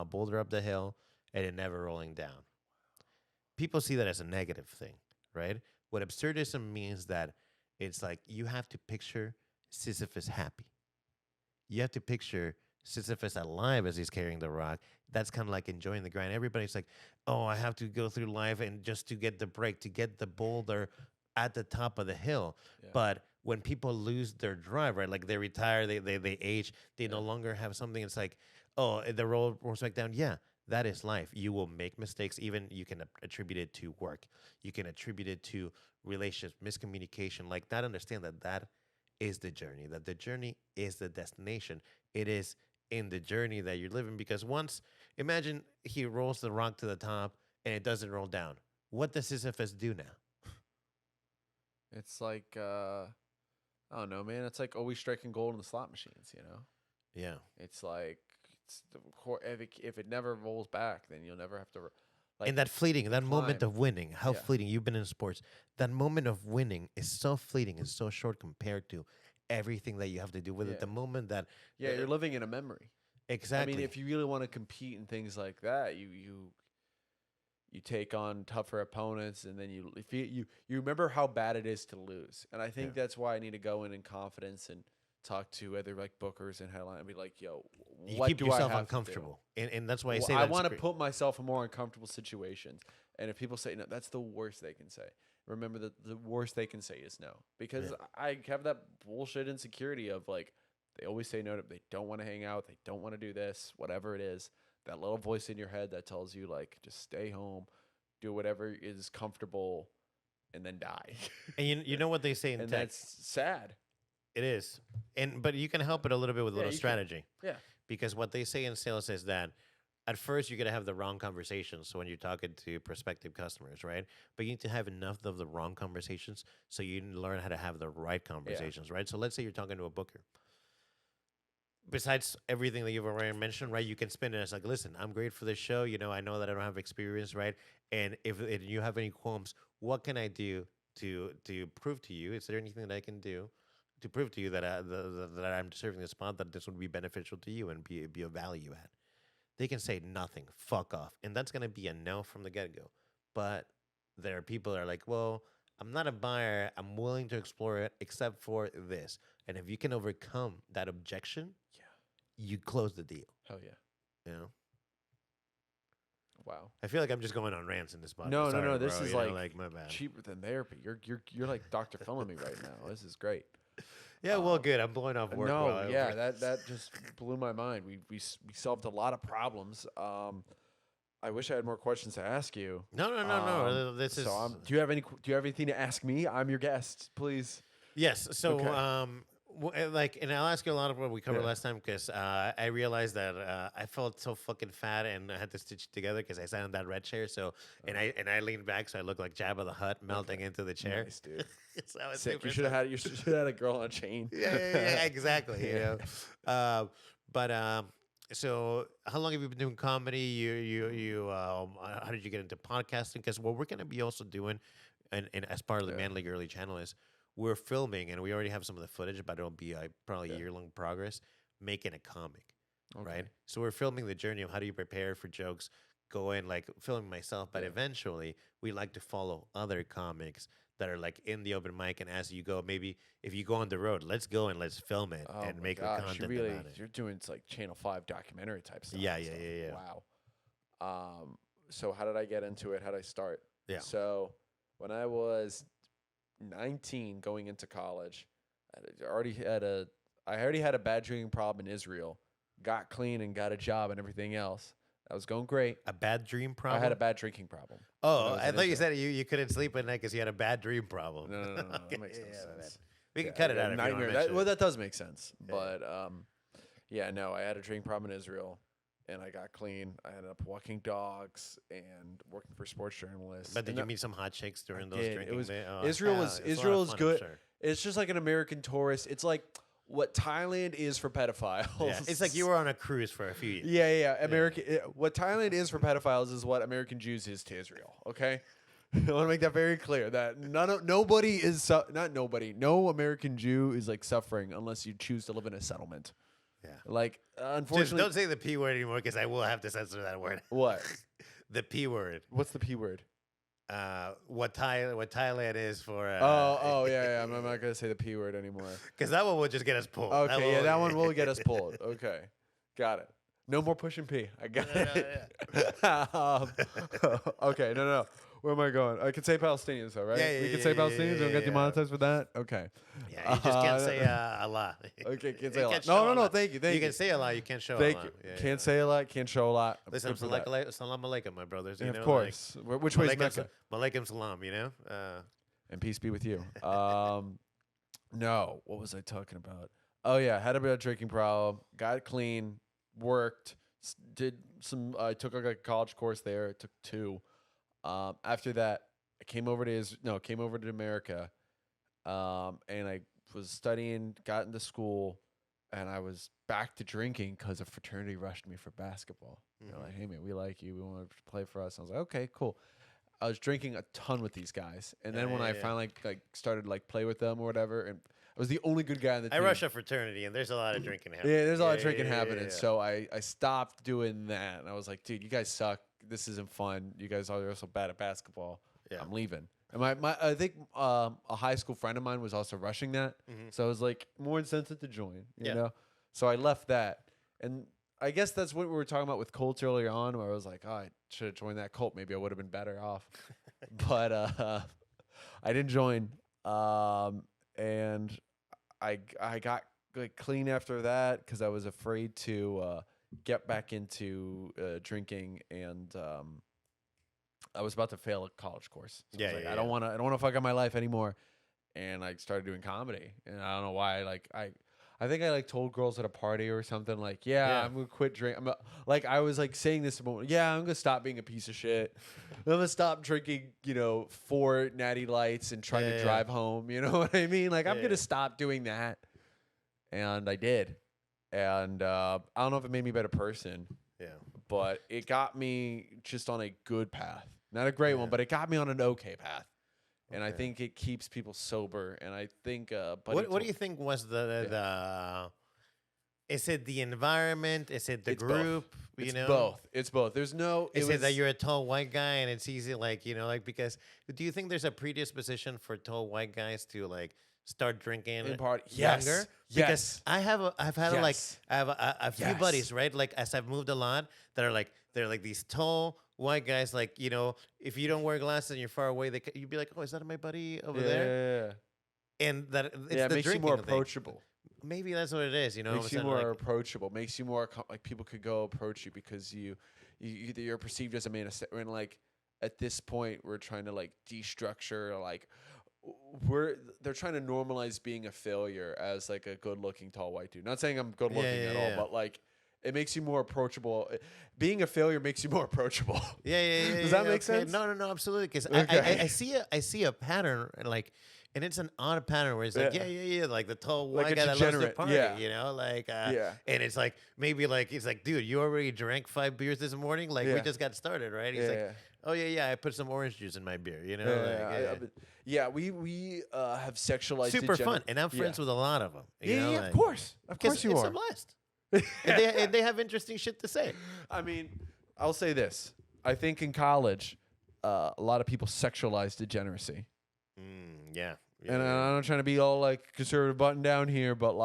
boulder up the hill and it never rolling down. People see that as a negative thing, right? What absurdism means that it's like you have to picture Sisyphus happy. You have to picture Sisyphus alive as he's carrying the rock. That's kind of like enjoying the grind. Everybody's like, oh, I have to go through life and just to get the break, to get the boulder at the top of the hill. Yeah. But when people lose their drive, right, like they retire, they age, they no longer have something. It's like, oh, the road rolls back down. Yeah, that is life. You will make mistakes. Even you can attribute it to work. You can attribute it to relationships, miscommunication. Like not understand that is the journey, that the journey is the destination. It is in the journey that you're living, because once, imagine he rolls the rock to the top and it doesn't roll down. What does Sisyphus do now? It's like, I don't know, man. It's like always striking gold in the slot machines, Yeah. It's like, if it never rolls back, then you'll never have to. And that fleeting, that moment of winning, how fleeting, you've been in sports, that moment of winning is so fleeting and so short compared to everything that you have to do with it. The moment that you're living in a memory. Exactly. I mean, if you really want to compete in things like that, you take on tougher opponents, and then you remember how bad it is to lose. And I think that's why I need to go in confidence and talk to other like bookers and headline and be like, yo, you what keep do yourself I have uncomfortable, to do? and that's why I Well, say I that want to put myself in more uncomfortable situations. And if people say no, that's the worst they can say. Remember that the worst they can say is no, because I have that bullshit insecurity of like, they always say no. They don't want to hang out. They don't want to do this, whatever it is. That little voice in your head that tells you like, just stay home, do whatever is comfortable, and then die. And you know what they say in And tech? that's sad. It is, but you can help it a little bit with a little strategy. Yeah. Because what they say in sales is that at first you're gonna have the wrong conversations. So when you're talking to prospective customers, right? But you need to have enough of the wrong conversations so you learn how to have the right conversations, right? So let's say you're talking to a booker. Besides everything that you've already mentioned, right? You can spin it as like, listen, I'm great for this show. You know, I know that I don't have experience, right? And if you have any qualms, what can I do to prove to you? Is there anything that I can do to prove to you that that I'm deserving the spot, that this would be beneficial to you and be a value add? They can say nothing, fuck off, and that's gonna be a no from the get go. But there are people that are like, well, I'm not a buyer. I'm willing to explore it, except for this. And if you can overcome that objection, you close the deal. Hell yeah. You know? Wow. I feel like I'm just going on rants in this podcast. No, Sorry, no. This bro, is like my bad. cheaper than therapy. You're like Dr. Filling me right now. This is great. Yeah, well, good. I'm blowing off work. No, yeah, that just blew my mind. We solved a lot of problems. I wish I had more questions to ask you. No. This is. So do you have anything to ask me? I'm your guest, please. Yes. So, Okay. and I'll ask you a lot of what we covered last time because I realized that I felt so fucking fat and I had to stitch it together because I sat in that red chair. So, and I leaned back so I looked like Jabba the Hutt melting into the chair. Nice, dude. So I was Sick. super You should have had a girl on a chain. yeah, exactly. You know, so how long have you been doing comedy? How did you get into podcasting? Because what we're going to be also doing, and as part of the Manly Girly channel is we're filming, and we already have some of the footage, but it'll be probably a year-long progress, making a comic, right? So we're filming the journey of how do you prepare for jokes, go in, like filming myself, but eventually we like to follow other comics that are like in the open mic, and as you go, maybe if you go on the road, let's go and let's film it and make the content about it. You're doing like Channel 5 documentary type stuff. Yeah. Wow. So how did I get into it? How did I start? Yeah. So when I was 19 going into college, I already had a bad drinking problem in Israel, got clean and got a job and everything else. I was going great. A bad dream problem? I had a bad drinking problem. Oh, I thought you said you couldn't sleep at night because you had a bad dream problem. No. That makes no sense. We can cut it out if you don't mention it. Well, that does make sense. But, no, I had a drinking problem in Israel, and I got clean. I ended up walking dogs and working for sports journalists. But did you meet some hot chicks during those drinking days? Israel was good. It's just like an American tourist. It's like what Thailand is for pedophiles. Yeah. It's like you were on a cruise for a few years. Yeah. What Thailand is for pedophiles is what American Jews is to Israel. Okay, I want to make that very clear. That no American Jew is like suffering unless you choose to live in a settlement. Yeah. Like, unfortunately, just don't say the P word anymore because I will have to censor that word. What? The P word. What's the P word? What Thailand is for. Yeah. I'm not gonna say the P word anymore. Because that one will just get us pulled. Okay, that one will get us pulled. Okay, got it. No more pushing P. I got it. Okay, no. Where am I going? I can say Palestinians though, right? We can say Palestinians. We don't get demonetized for that. Okay. Yeah, you just can't say Allah. Okay, can't say Allah. No. Thank you. You can say Allah. You can't show Allah. Can't say Allah. Can't show Allah. Listen, salam alaikum, my brothers. You know, of course. Which way is Mecca? Malaikum salam. You know. And peace be with you. No. What was I talking about? Oh yeah, had a bit of drinking problem. Got clean. Worked. Did some. I took like a college course there. Took 2. After that, I came over to America, and I was studying, got into school, and I was back to drinking because a fraternity rushed me for basketball. They're like, "Hey man, we like you. We want to play for us." I was like, "Okay, cool." I was drinking a ton with these guys, and then when I finally like started like play with them or whatever, and I was the only good guy on the team. I rush a fraternity, and there's a lot of drinking happening. Yeah, there's a lot of drinking happening. Yeah. So I stopped doing that, and I was like, dude, you guys suck. This isn't fun. You guys are also bad at basketball. Yeah. I'm leaving. And I think a high school friend of mine was also rushing that, so I was like more incentive to join. You know, so I left that, and I guess that's what we were talking about with cults earlier on, where I was like, oh, I should have joined that cult. Maybe I would have been better off, but I didn't join, and I got like clean after that because I was afraid to get back into drinking, and I was about to fail a college course. So I was like, I don't want to fuck up my life anymore, and I started doing comedy, and I don't know why. Like I think I like told girls at a party or something like, I'm gonna quit drinking. I was like saying this about, I'm gonna stop being a piece of shit. I'm gonna stop drinking, 4 natty lights and trying to drive home. You know what I mean? Like I'm gonna stop doing that, and I did, and I don't know if it made me a better person. Yeah, but it got me just on a good path, not a great one, but it got me on an okay path. And I think it keeps people sober. And I think, what do you think was the is it the environment? Is it the group? Both. Both. It's both. There's no. Is it that you're a tall white guy and it's easy, because do you think there's a predisposition for tall white guys to start drinking in part? younger? Yes. Because I have a few buddies, right? Like as I've moved a lot, that are they're like these tall white guys, if you don't wear glasses and you're far away, you'd be like, oh, is that my buddy over there? Yeah. And that it's it the makes you more drinking thing. approachable. Maybe that's what it is, Makes you more approachable. Makes you more like people could go approach you because you're perceived as a man. And at this point, we're trying to destructure they're trying to normalize being a failure as a good looking tall white dude. Not saying I'm good looking at all, but it makes you more approachable. Being a failure makes you more approachable. Yeah. Does that make sense? No, absolutely. Because I see a pattern and it's an odd pattern where it's like the tall white guy that loves to party, and it's maybe it's dude, you already drank 5 beers this morning, we just got started, right? He's oh yeah, I put some orange juice in my beer, we have sexualized super fun, and I'm friends with a lot of them. Of course you it's are. a blast. and they have interesting shit to say. I mean, I'll say this: I think in college, a lot of people sexualize degeneracy. And I'm not trying to be all conservative button down here, but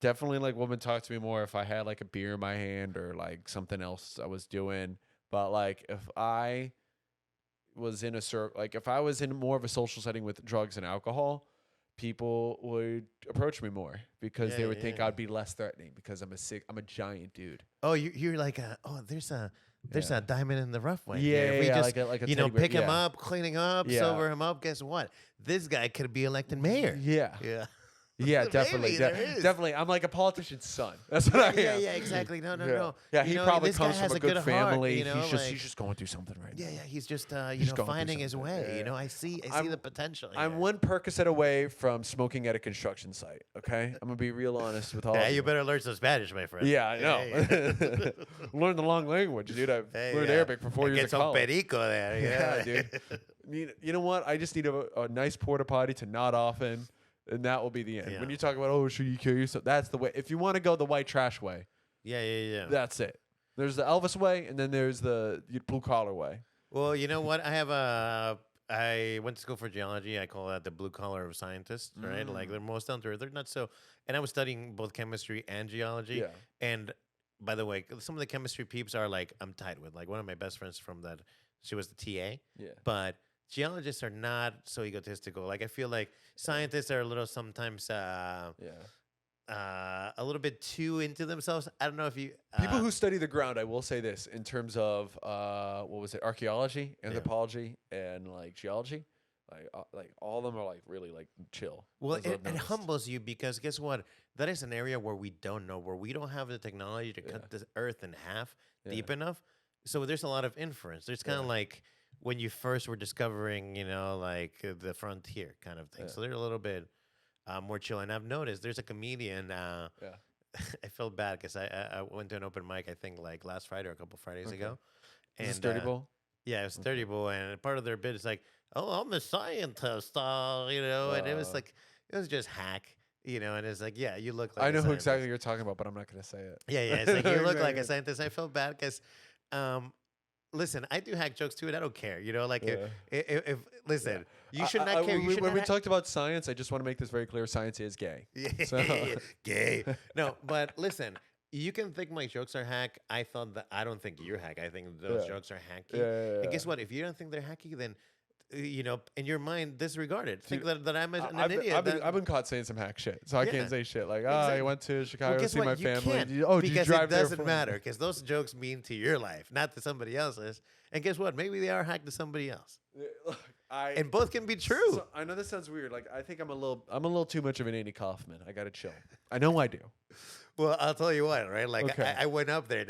definitely women talk to me more if I had a beer in my hand or something else I was doing. But if I was in a if I was in more of a social setting with drugs and alcohol, people would approach me more because they would think I'd be less threatening because I'm a giant dude. Oh, you're there's a diamond in the rough way. Yeah, we just, like a pick him up, clean him up, sober him up. Guess what? This guy could be elected mayor. Yeah. Yeah, definitely. Maybe, definitely. I'm like a politician's son. That's what I am. Yeah, exactly. No. Yeah, he probably this guy comes from has a good family. Heart, he's just going through something right now. Yeah, he's just He's going finding through his way. Yeah. I see the potential. I'm one Percocet away from smoking at a construction site. Okay, I'm gonna be real honest with all. Yeah, you better learn some Spanish, my friend. Yeah, I know. Learn the long language, dude. I've learned Arabic for 4 years Get of some college. perico there. Yeah, dude. You know what? I just need a nice porta potty to nod off in. And that will be the end. Yeah. When you talk about, should you kill yourself? That's the way. If you want to go the white trash way, yeah. that's it. There's the Elvis way, and then there's the blue collar way. Well, you know what? I went to school for geology. I call that the blue collar of scientists, right? They're most down to earth. They're not so. And I was studying both chemistry and geology. Yeah. And by the way, some of the chemistry peeps are I'm tight with. One of my best friends from that, she was the TA. Yeah. But geologists are not so egotistical. I feel like scientists are a little sometimes a little bit too into themselves. I don't know if you people who study the ground. I will say this in terms of what was it, archaeology, anthropology, and geology. All of them are really chill. Well, it humbles you because guess what? That is an area where we don't know, where we don't have the technology to cut the earth in half deep enough. So there's a lot of inference. There's kind of when you first were discovering, the frontier kind of thing. So they're a little bit more chill. And I've noticed there's a comedian. I felt bad because I went to an open mic, I think last Friday or a couple Fridays ago. And is this Dirty Bull? Yeah, it was Dirty Bull. And part of their bit is oh, I'm a scientist, and it was it was just hack. you know, and it's like, yeah, you look like I a know who scientist. exactly you're talking about, but I'm not gonna say it. Yeah, yeah. It's like you look like a Exactly. scientist. I felt bad because, listen, I do hack jokes too, and I don't care. You know, like Yeah. if listen, you I- should I- not care. when You we, should when not we ha- talked about science, I just want to make this very clear: science is gay. Yeah, So- gay. No, but listen, you can think my jokes are hack. I thought that I don't think you're hack. I think those Yeah. jokes are hacky. Yeah. And guess what? If you don't think they're hacky, then you know, in your mind, disregard it. Think Dude, that I'm an I've been, idiot. I've been caught saying some hack shit, so I Yeah. can't say shit like, Exactly. I went to Chicago to guess see what? my You family. can't, Did you because drive it there doesn't for- matter because those jokes mean to your life, not to somebody else's. And guess what? Maybe they are hacked to somebody else, Look, and both can be true. So, I know this sounds weird. Like I think I'm a little too much of an Andy Kaufman. I gotta chill. I know I do. Well, I'll tell you what, right? Like Okay. I went up there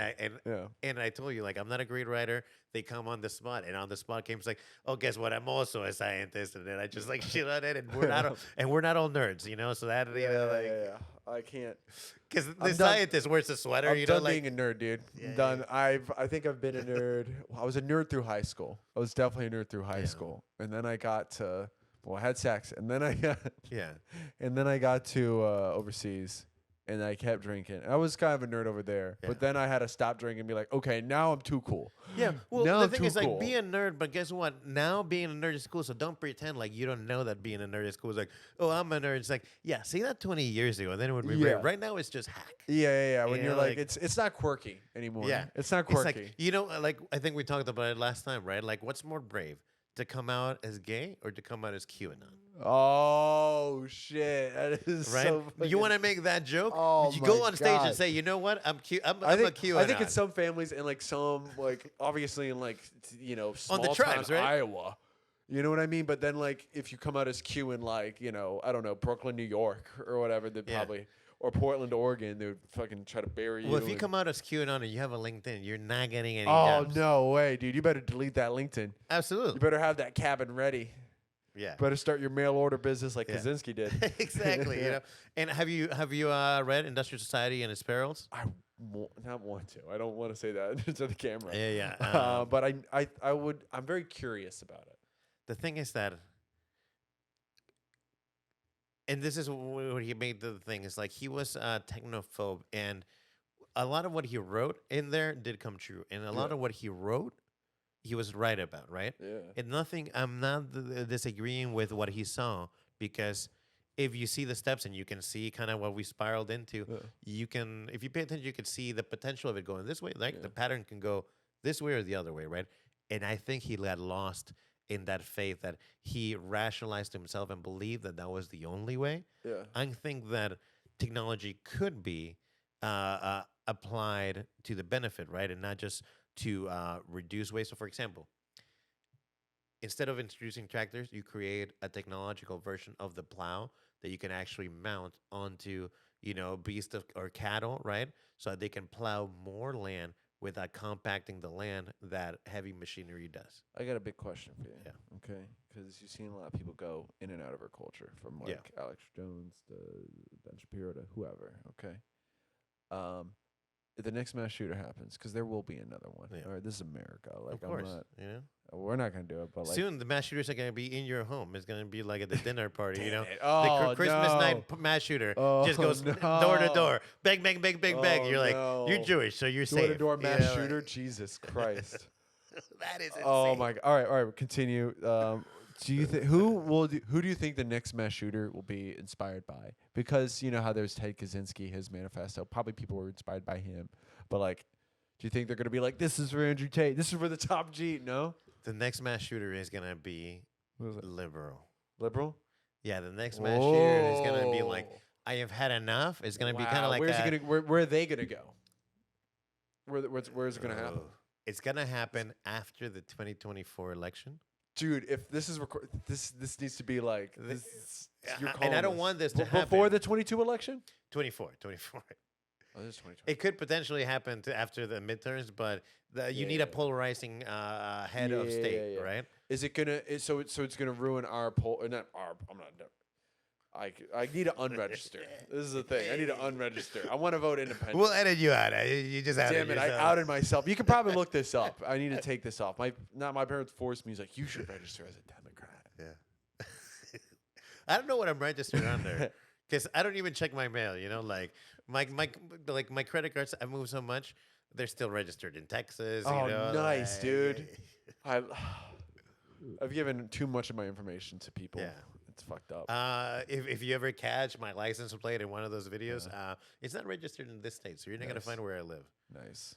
Yeah. and I told you, like, I'm not a great writer. They come on the spot, and on the spot came like, oh, guess what? I'm also a scientist, and then I just like shit on it, and we're not all nerds, you know. So that you know, like, yeah. I can't. because I'm the done- scientist wears a sweater, I'm you know, done like. being a nerd, dude. Yeah, I'm done. I think I've been a nerd. I was a nerd through high school. I was definitely a nerd through high Yeah. school, and then I got to I had sex, and then I got Yeah. and then I got to overseas. And I kept drinking. I was kind of a nerd over there, Yeah. but then I had to stop drinking and be like, okay, now I'm too cool. Yeah, well, Now the I'm thing too is, like, cool. be a nerd, but guess what? Now being a nerd is cool, so don't pretend like you don't know that being a nerd is cool. It's like, oh, I'm a nerd. It's like, yeah, say that 20 years ago, and then it would be Yeah. great. Right now, it's just hack. Yeah. When You you're know, like, like- it's not quirky anymore. Yeah. It's not It's quirky. like, you know, like, I think we talked about it last time, right? Like, what's more brave, to come out as gay or to come out as QAnon? Oh shit, that is Right? so. You want to make that joke? Oh You go my on stage and God. say, you know what? I'm cute. I'm I a think QAnon. I think in some families and like some like obviously in like small the tribes, town right? Iowa, you know what I mean. But then like if you come out as Q in like I don't know Brooklyn, New York or whatever, they'd Yeah. probably or Portland, Oregon, they would fucking try to bury you. Well, if you and- come out as QAnon and you have a LinkedIn, you're not getting any oh jobs. no way, dude! You better delete that LinkedIn. You Absolutely. better have that cabin ready. Yeah. Better start your mail order business like Yeah. Kaczynski did. Exactly. You know. And have you read Industrial Society and its Perils? I not want to. I don't want to say that to the camera. Yeah. But I would. I'm very curious about it. The thing is that, and this is what he made the thing, is like he was a technophobe, and a lot of what he wrote in there did come true, and a lot Yeah. of what he wrote, he was right about, right? Yeah. And nothing, I'm not disagreeing with what he saw, because if you see the steps and you can see kind of what we spiraled into, Yeah. you can, if you pay attention, you can see the potential of it going this way. Like Yeah. the pattern can go this way or the other way, right? And I think he got lost in that faith that he rationalized to himself and believed that that was the only way. Yeah. I think that technology could be applied to the benefit, right? And not just to reduce waste. So, for example, instead of introducing tractors, you create a technological version of the plow that you can actually mount onto, beasts or cattle, right? So that they can plow more land without compacting the land that heavy machinery does. I got a big question for you. Yeah. Okay. Because you've seen a lot of people go in and out of our culture, from like Yeah. Alex Jones to Ben Shapiro to whoever. Okay. If the next mass shooter happens, because there will be another one. Yeah. All right. This is America. Like Of course, I'm not. We're not gonna do it. But like soon the mass shooters are going to be in your home. It's going to be like at the dinner party, Damn it. The Oh, Christmas no. night mass shooter Oh, just goes no. door to door, bang, bang, bang, bang, bang. Oh, You're like, you're no. Jewish, so you're door safe. to door you mass know, like- shooter. Jesus Christ. That is insane. Oh my. All right. Continue. Do you think who do you think the next mass shooter will be inspired by? Because you know how there's Ted Kaczynski, his manifesto. Probably people were inspired by him. But like, do you think they're gonna be like, this is for Andrew Tate, this is for the top G? No. The next mass shooter is going to be What is it? liberal. Liberal. Yeah, the next mass shooter is going to be like, I have had enough. It's going to be kind Wow. of like where's a, it gonna? Where are they gonna go? Where's it gonna happen? Oh. It's going to happen after the 2024 election. Dude, if this is this needs to be like This- this. You're and calling I don't this. want this to happen. Before the 22 election. 24. Oh, this is 2020. It could potentially happen after the midterms, but you need a Yeah. polarizing head of state, Yeah. right? Is it gonna? So it's gonna ruin our poll? Or not our. I'm not. I need to unregister. This is the thing. I need to unregister. I want to vote independent. We'll edit you out. You just outed Damn it! I yourself. outed myself. You can probably look this up. I need to take this off. My parents forced me. He's like, you should register as a Democrat. Yeah. I don't know what I'm registered under. because I don't even check my mail. You know, like my credit cards. I move so much, they're still registered in Texas. Oh, you know, nice, like, dude. I've given too much of my information to people. Yeah. It's fucked up. If you ever catch my license plate in one of those videos, it's not registered in this state, so you're not gonna find where I live. Nice.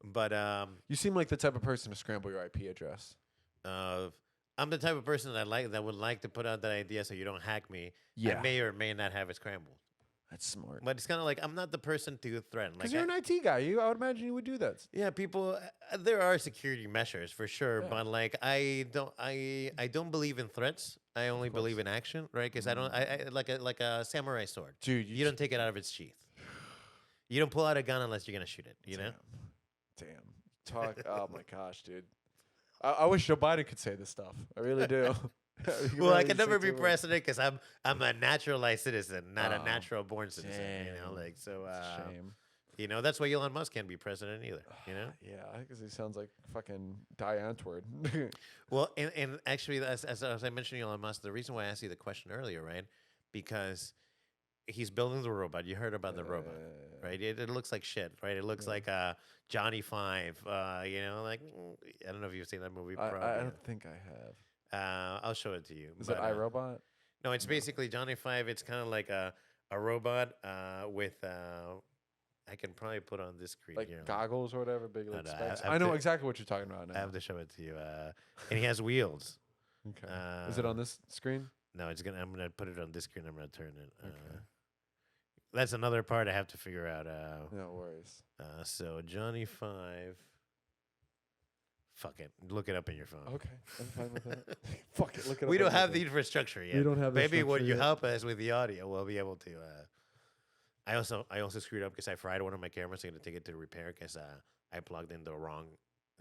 But You seem like the type of person to scramble your IP address. I'm the type of person that would like to put out that idea so you don't hack me. Yeah. I may or may not have it scrambled. That's smart. But it's kind of like I'm not the person to threaten. Because Like you're an IT guy. I would imagine you would do that. yeah, people. There are security measures for sure, but like I don't believe in threats. I only believe in action, right? Because I don't. I like a samurai sword. Dude, You don't take it out of its sheath. You don't pull out a gun unless you're gonna shoot it. You know. Damn. Talk. Oh my gosh, dude. I wish Joe Biden could say this stuff. I really do. Well, I can never be president because I'm a naturalized citizen, not a natural born citizen. You know, like so. Shame. You know, that's why Elon Musk can't be president either. You know. Yeah, because he sounds like fucking Die Antwoord. Well, and actually, as I mentioned, Elon Musk, the reason why I asked you the question earlier, right? Because he's building the robot. You heard about the robot, right? It looks like shit, right? It looks like Johnny Five. You know, like I don't know if you've seen that movie. I don't think I have. I'll show it to you. Is it iRobot? No, it's basically Johnny Five. It's kind of like a robot with. I can probably put on this screen Like here. goggles or whatever, big like no, specs. I I know exactly what you're talking about now. I have to show it to you. And he has wheels. Okay. Is it on this screen? No, I'm gonna put it on this screen. I'm gonna turn it. That's another part I have to figure out. No worries. So Johnny Five. Fuck it. Look it up in your phone. Okay, I'm fine with that. Fuck it. Look it up. We don't have the infrastructure yet. We don't have the Maybe when structure you yet. help us with the audio, we'll be able to. I also screwed up because I fried one of my cameras. I'm gonna take it to repair because I plugged in the wrong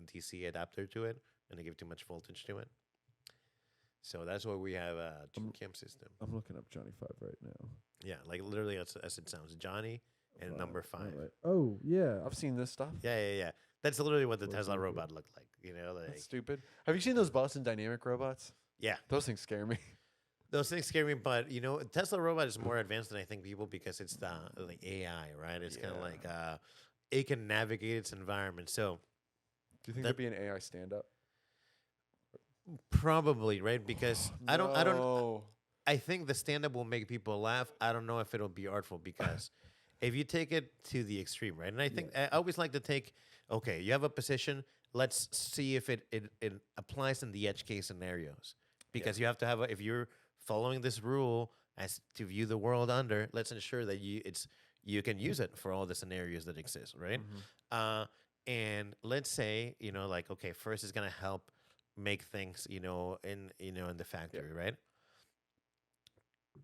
DC adapter to it and I gave too much voltage to it. So that's why we have a two cam system. I'm looking up Johnny 5 right now. Yeah, like literally as it sounds, Johnny and number 5. Right. Oh yeah, I've seen this stuff. Yeah. That's literally what the Tesla robot looked like. You know, like That's stupid. Have you seen those Boston Dynamic robots? yeah. Those things scare me. Those things scare me, but you know, Tesla robot is more advanced than I think people because it's the AI, right? It's kind of like it can navigate its environment. So, Do you think there'd be an AI stand-up? probably right because No. I think the stand-up will make people laugh. I don't know if it'll be artful because if you take it to the extreme, right? And I think I always like to take okay, you have a position. Let's see if it applies in the edge case scenarios because you have to have if you're following this rule as to view the world under, let's ensure that you can use it for all the scenarios that exist, right? And let's say like okay, first is gonna help make things in the factory, right?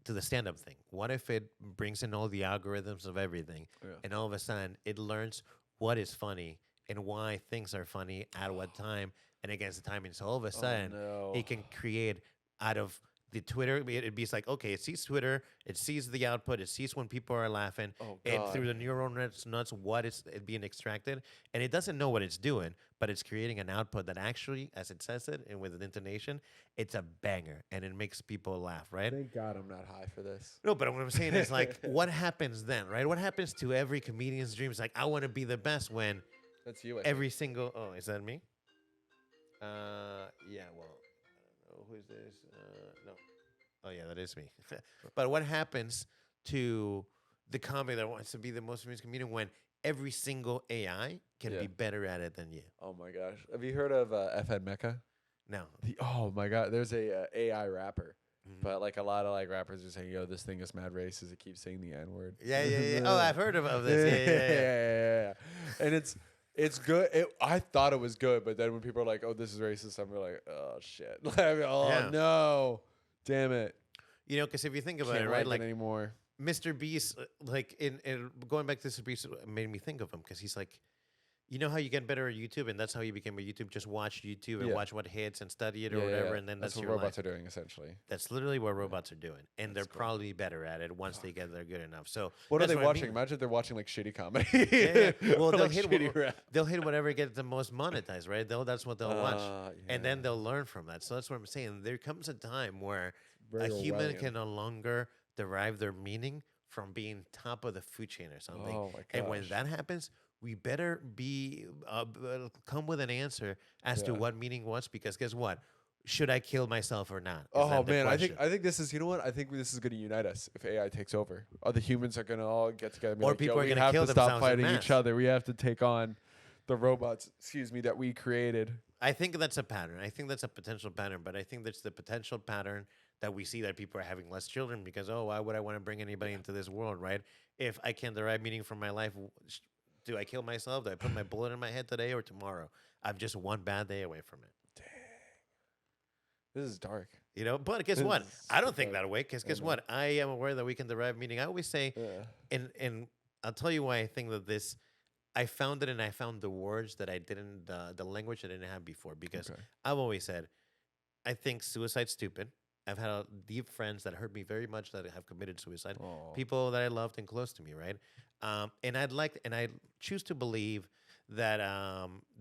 To the stand-up thing, what if it brings in all the algorithms of everything, and all of a sudden it learns what is funny and why things are funny at what time and against the timing? So all of a sudden it can create out of the Twitter, it'd be like, okay, it sees Twitter, it sees the output, it sees when people are laughing, and through the neural nuts, what is it being extracted, and it doesn't know what it's doing, but it's creating an output that actually, as it says it, and with an intonation, it's a banger, and it makes people laugh, right? Thank God I'm not high for this. No, but what I'm saying is like, what happens then, right? What happens to every comedian's dreams? Like, I want to be the best when That's you. every single. Oh, is that me? Yeah. Well, I don't know who's this. No. Oh yeah, that is me. But what happens to the comic that wants to be the most famous comedian when every single AI can be better at it than you? Oh my gosh. Have you heard of F-Head Mecca? No. Oh my God. There's a AI rapper. But like a lot of like rappers are saying, yo, this thing is mad racist. It keeps saying the N-word. Yeah. Oh, I've heard of this. Yeah. And it's good. I thought it was good, but then when people are like, oh, this is racist, I'm like, oh shit. No. Damn it. Because if you think about Can't it, right? like Like anymore. Mr. Beast, like in going back to Mr. Beast, made me think of him because he's like, how you get better at YouTube, and that's how you became a YouTube. Just watch YouTube and watch what hits and study it or whatever, and then that's what your robots life. are doing essentially. That's literally what robots are doing, and they're probably better at it once they get there good enough. So What are that's they I watching? mean. Imagine they're watching like shitty comedy. Well, Or, they'll like, hit shitty rap. they'll hit whatever gets the most monetized, right? That's what they'll watch, and then yeah. they'll learn from that. So that's what I'm saying. There comes a time where Very a human Orwellian. can no longer derive their meaning from being top of the food chain or something. Oh my And when gosh. that happens, we better be come with an answer as to Yeah. what meaning was, because guess what? Should I kill myself or not? Is Oh that the man, question. I think this is, you know what? I think this is going to unite us if AI takes over. Other humans are going to all get together and be Or like, people yo, are we gonna have kill to stop themselves en fighting masse. each other. We have to take on the robots, that we created. I think that's a pattern. I think that's a potential pattern, but I think that's the potential pattern that we see, that people are having less children because, oh, why would I want to bring anybody into this world, right? If I can't derive meaning from my life, do I kill myself? Do I put my bullet in my head today or tomorrow? I'm just one bad day away from it. This is dark. You know, but guess This what? is I don't super think dark. that way, because guess know. what? I am aware that we can derive meaning. I always say, Yeah. and I'll tell you why I think that this, I found it, and I found the words that I didn't, the language I didn't have before, because Okay. I've always said, I think suicide's stupid. I've had deep friends that hurt me very much that have committed suicide. Aw. People that I loved and close to me, right? And I choose to believe that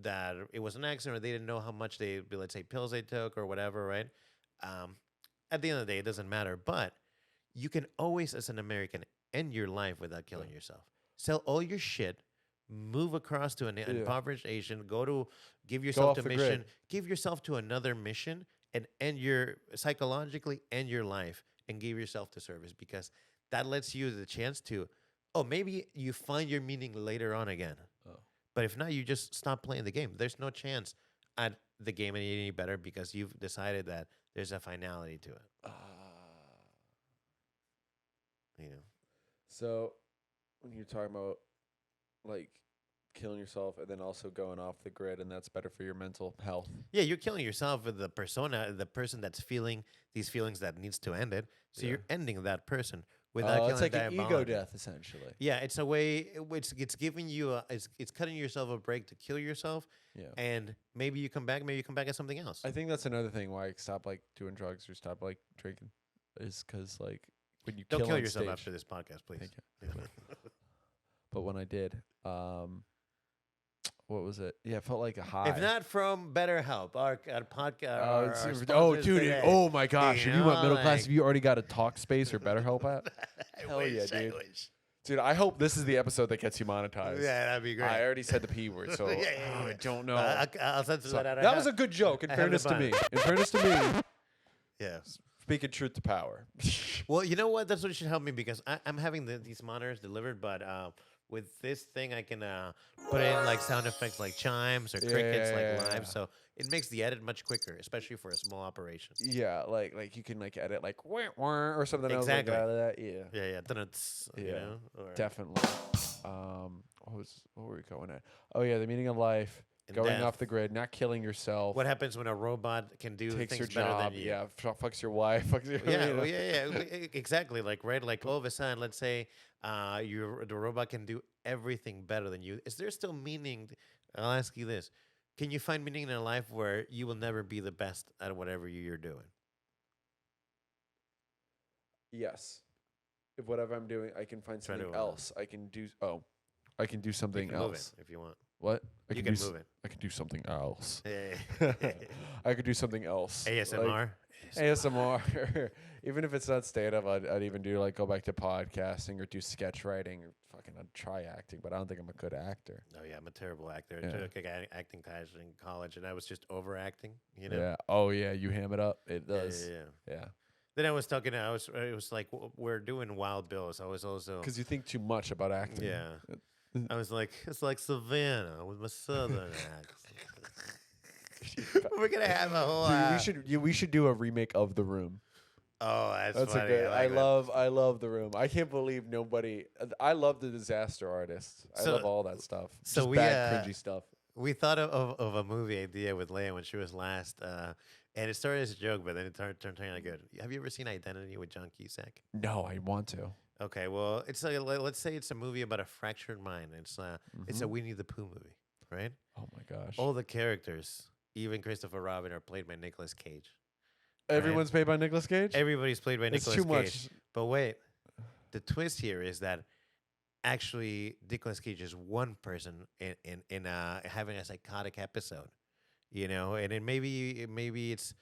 that it was an accident, or they didn't know how much let's say, pills they took or whatever, right? At the end of the day, it doesn't matter. But you can always, as an American, end your life without killing yourself. Sell all your shit, move across to an impoverished Asian, give yourself off to the mission, grid. give yourself to another mission, and psychologically end your life and give yourself to service, because that lets you the chance to, maybe you find your meaning later on again. Oh. But if not, you just stop playing the game. There's no chance at the game any better, because you've decided that there's a finality to it. You know. So when you're talking about like killing yourself and then also going off the grid, and that's better for your mental health. Yeah, you're killing yourself with the person that's feeling these feelings that needs to end it. So you're ending that person without killing it's like that an ego bond. death, essentially. Yeah, it's a way. It's giving you it's cutting yourself a break to kill yourself. Yeah. And maybe you come back. Maybe you come back as something else. I think that's another thing why I stop like doing drugs or stop like drinking, is because like when you Don't kill on yourself stage- after this podcast, please. Thank you. But when I did, what was it? Yeah, it felt like a high. If not from BetterHelp, our podcast. Oh, dude! Oh my gosh! You If you want know, middle class, like- if you already got a BalkSpace or BetterHelp app, hell yeah, dude! Dude, I hope this is the episode that gets you monetized. Yeah, that'd be great. I alady said the P word, so Yeah. I don't know. I'll censor that out. That was a good joke. In I have the fairness to me, button. Yeah. speaking truth to power. Well, you know what? That's what should help me, because I'm having these monitors delivered, but with this thing I can put in like sound effects like chimes or crickets like live, so it makes the edit much quicker, especially for a small operation. Yeah, like you can like edit like wah, wah, or something Exactly. else like that. Yeah, Yeah. You Yeah. know? Or definitely. What were we going at? Oh yeah, the meaning of life, And going death. off the grid, not killing yourself. What happens when a robot can do takes things your better job? than you? Yeah, fucks your wife. Fucks your, Yeah, you know. well, yeah, exactly. Like, right, like all of a sudden, let's say the robot can do everything better than you. Is there still meaning? I'll ask you this: can you find meaning in a life where you will never be the best at whatever you're doing? Yes. If whatever I'm doing, I can find Try something to, else. I can do. Oh, I can do You something can move else. it if you want. What? I You do can move it. I can do something else. Yeah. I could do something else. ASMR. ASMR. Even if it's not stand up, I'd even do like go back to podcasting or do sketch writing or fucking I'd try acting, but I don't think I'm a good actor. Oh yeah, I'm a terrible actor. I Yeah. took acting class in college, and I was just overacting. You know. Yeah. Oh yeah, you ham it up. It does. Yeah. Yeah. Then I was talking. It was like we're doing Wild Bills. I was also. Because you think too much about acting. Yeah. I was like, it's like Savannah with my southern accent. We're gonna have a whole. Dude, we should do a remake of The Room. Oh, that's a funny. good. I like that. I love The Room. I can't believe nobody. I love The Disaster Artist. I So- love all that stuff. so Just we, bad cringy stuff. We thought of a movie idea with Leia when she was last, and it started as a joke, but then it turned out good. Have you ever seen Identity with John Cusack? No, I want to. Okay, well, it's like, let's say it's a movie about a fractured mind. It's a Winnie the Pooh movie, right? Oh my gosh. All the characters, even Christopher Robin, are played by Nicolas Cage. Everyone's played by Nicolas Cage. Everybody's played by It's Nicolas too Cage. much. But wait, the twist here is that actually Nicolas Cage is one person in having a psychotic episode, you know, and maybe it's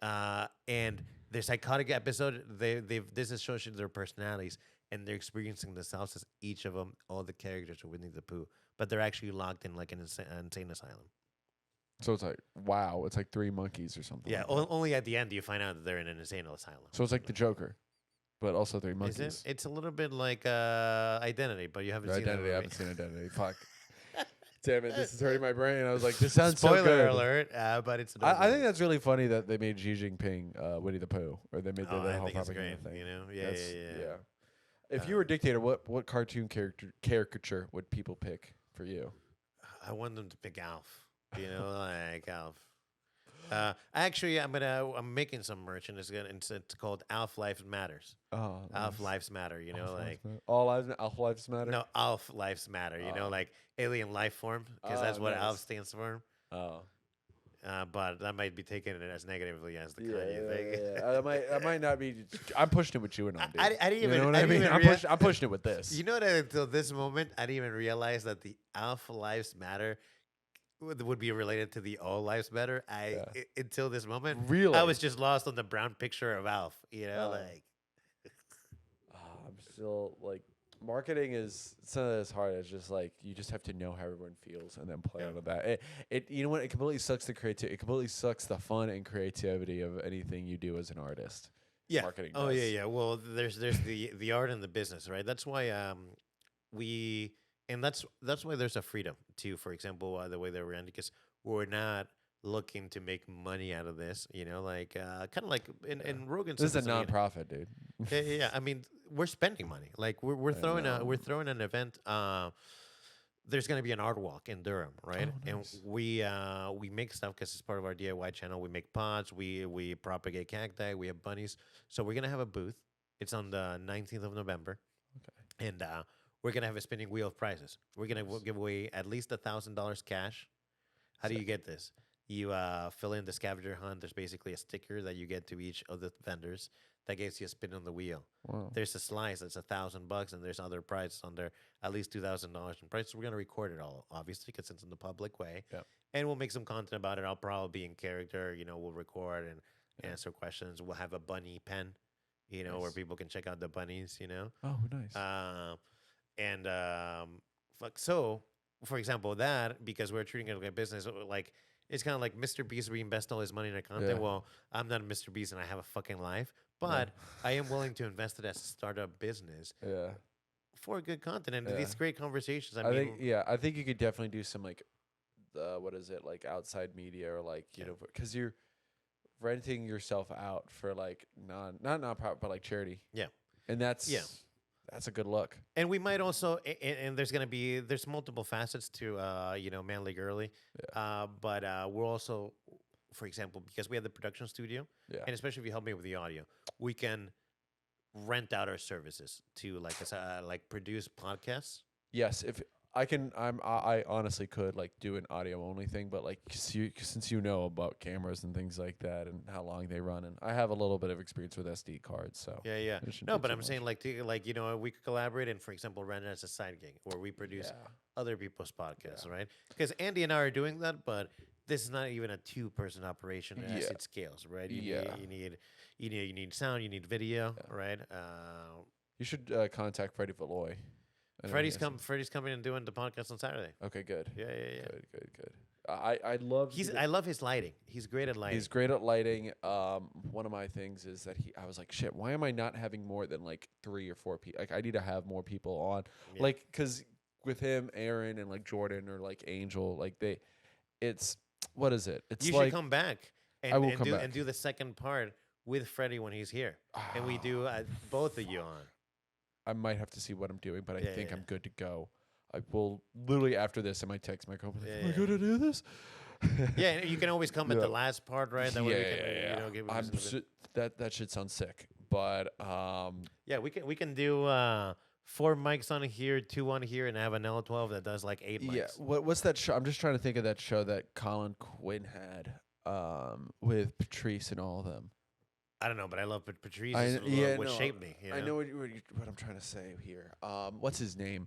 and Their psychotic episode, this is showing their personalities, and they're experiencing themselves as each of them, all the characters are Winnie the Pooh, but they're actually locked in like an insane asylum. So it's like, wow, it's like 3 monkeys or something. Yeah, like only at the end do you find out that they're in an insane asylum. So it's like the Joker, but also 3 monkeys. Is it? It's a little bit like Identity, but you haven't seen Identity. that I movie. haven't seen Identity. Fuck. Damn it, this is hurting my brain. I was like, this sounds Spoiler so good. alert, but it's. I think that's really funny that they made Xi Jinping Winnie the Pooh, or they made Oh, that I whole think it's propaganda great. thing. You know, yeah. If you were a dictator, what cartoon caricature would people pick for you? I want them to pick Alf. You know, like Alf. Actually, I'm making some merch, and it's called Alf Life Matters. Oh, Alf nice. Lives Matter. You know, like Alf lives matter. no, Alf Lives Matter. You know, like alien life form, because that's what nice. Alf stands for. Oh, But that might be taken as negatively as the Kanye thing. yeah. I might not be. I'm pushing it with you and on. Dude. I didn't even. You know what I I didn't mean? even I'm pushing it with this. You know that until this moment, I didn't even realize that the Alpha Lives Matter would be related to the All Lives Matter. Until this moment, Really? I was just lost on the brown picture of Alf. You know, like I'm still like marketing is it's not as hard. It's just like you just have to know how everyone feels and then play on that. It you know what? It completely sucks the creativity. It completely sucks the fun and creativity of anything you do as an artist. yeah. Marketing. Oh does. yeah. Well, there's the art and the business, right? That's why that's why there's a freedom to, for example, the way that we're ending, because we're not looking to make money out of this. You know, like kind of like in Rogan's. This is a episode, you know, nonprofit, dude. yeah. I mean, we're spending money. Like we're throwing an event. There's going to be an art walk in Durham, right? Oh, nice. And we make stuff because it's part of our DIY channel. We make pots. We propagate cacti. We have bunnies. So we're gonna have a booth. It's on the 19th of November. Okay. And we're gonna have a spinning wheel of prizes. We're gonna give away at least $1,000 cash. How do you get this? You fill in the scavenger hunt. There's basically a sticker that you get to each of the vendors that gives you a spin on the wheel. Wow. There's a slice that's $1,000, and there's other prizes on there, at least $2,000 in price. So we're gonna record it all, obviously, because it's in the public way. Yep. And we'll make some content about it. I'll probably be in character. You know, we'll record and answer questions. We'll have a bunny pen, you know, where people can check out the bunnies. You know. Oh, nice. So, for example, that, because we're treating it like a business, like it's kind of like Mr. Beast reinvest all his money in our content. Yeah. Well, I'm not Mr. Beast and I have a fucking life, but I am willing to invest it as a startup business for good content and these great conversations. I mean, I think you could definitely do some like, what is it, like outside media or like you know, because you're renting yourself out for like not nonprofit but like charity. Yeah, and that's a good look. And we might also, and there's multiple facets to, Manly Girly. Yeah. But we're also, for example, because we have the production studio, and especially if you help me with the audio, we can rent out our services to like produce podcasts. Yes, if I can, I honestly could like do an audio only thing, but like since you know about cameras and things like that and how long they run, and I have a little bit of experience with SD cards, so yeah. No, but I'm saying we could collaborate and, for example, run it as a side gig where we produce other people's podcasts, right? Because Andie and I are doing that, but this is not even a 2-person operation as it scales, right? You need sound, you need video, right? You should contact Freddy Valoy. Freddy's coming and doing the podcast on Saturday. Okay, good. Yeah. Good. I love. I love his lighting. He's great at lighting. He's great at lighting. One of my things is that I was like, shit. Why am I not having more than like 3 or 4 people? Like, I need to have more people on. Yeah. Like, because with him, Aaron, and like Jordan or like Angel, like it's what is it? It's you like, should come back. And do the second part with Freddy when he's here, and we do both of you on. I might have to see what I'm doing, but I think I'm good to go. I will literally after this, I might text my company. Am I good to do this? Yeah, you can always come at the last part, right? That way we can, that should sound sick, but we can do 4 mics on here, 2 on here, and have an L12 that does like 8 mics. Yeah, what's that show? I'm just trying to think of that show that Colin Quinn had with Patrice and all of them. I don't know, but I love Patrice. Shaped me. You know? I know what I'm trying to say here. What's his name?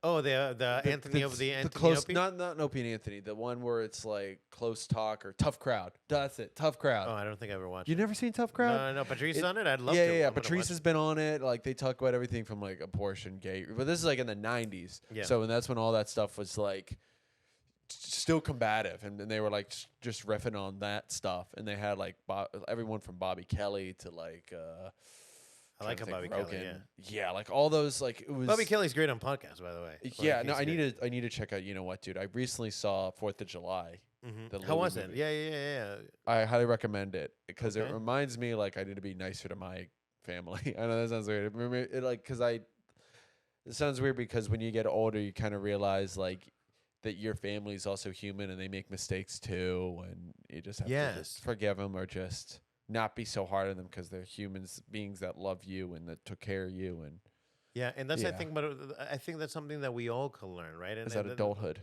Oh, the Anthony of the the Anthony close, Opie? not Opie and Anthony, the one where it's like close talk or tough crowd. That's it, tough crowd. Oh, I don't think I ever watched You it. never seen Tough Crowd? No, Patrice is on it? I'd love yeah, to. Yeah, yeah. I'm gonna Patrice watch has it. been on it. Like they talk about everything from like abortion, gay, but this is like in the '90s. Yeah. So and that's when all that stuff was like still combative, and they were like just riffing on that stuff, and they had like everyone from Bobby Kelly to like. I like a Bobby Kelly, yeah. Yeah, like all those like it was. Bobby Kelly's great on podcasts, by the way. Yeah, Like, no, he's I good. need to check out. You know what, dude? I recently saw 4th of July. The How Louis was it? movie. Yeah. I highly recommend it because Okay. it reminds me like I need to be nicer to my family. I know that sounds weird. It sounds weird because when you get older, you kind of realize like that your family is also human and they make mistakes too, and you just have to just forgive them or just not be so hard on them because they're humans, beings that love you and that took care of you. And Yeah, and that's Yeah. I think that's something that we all can learn, right? And is that adulthood?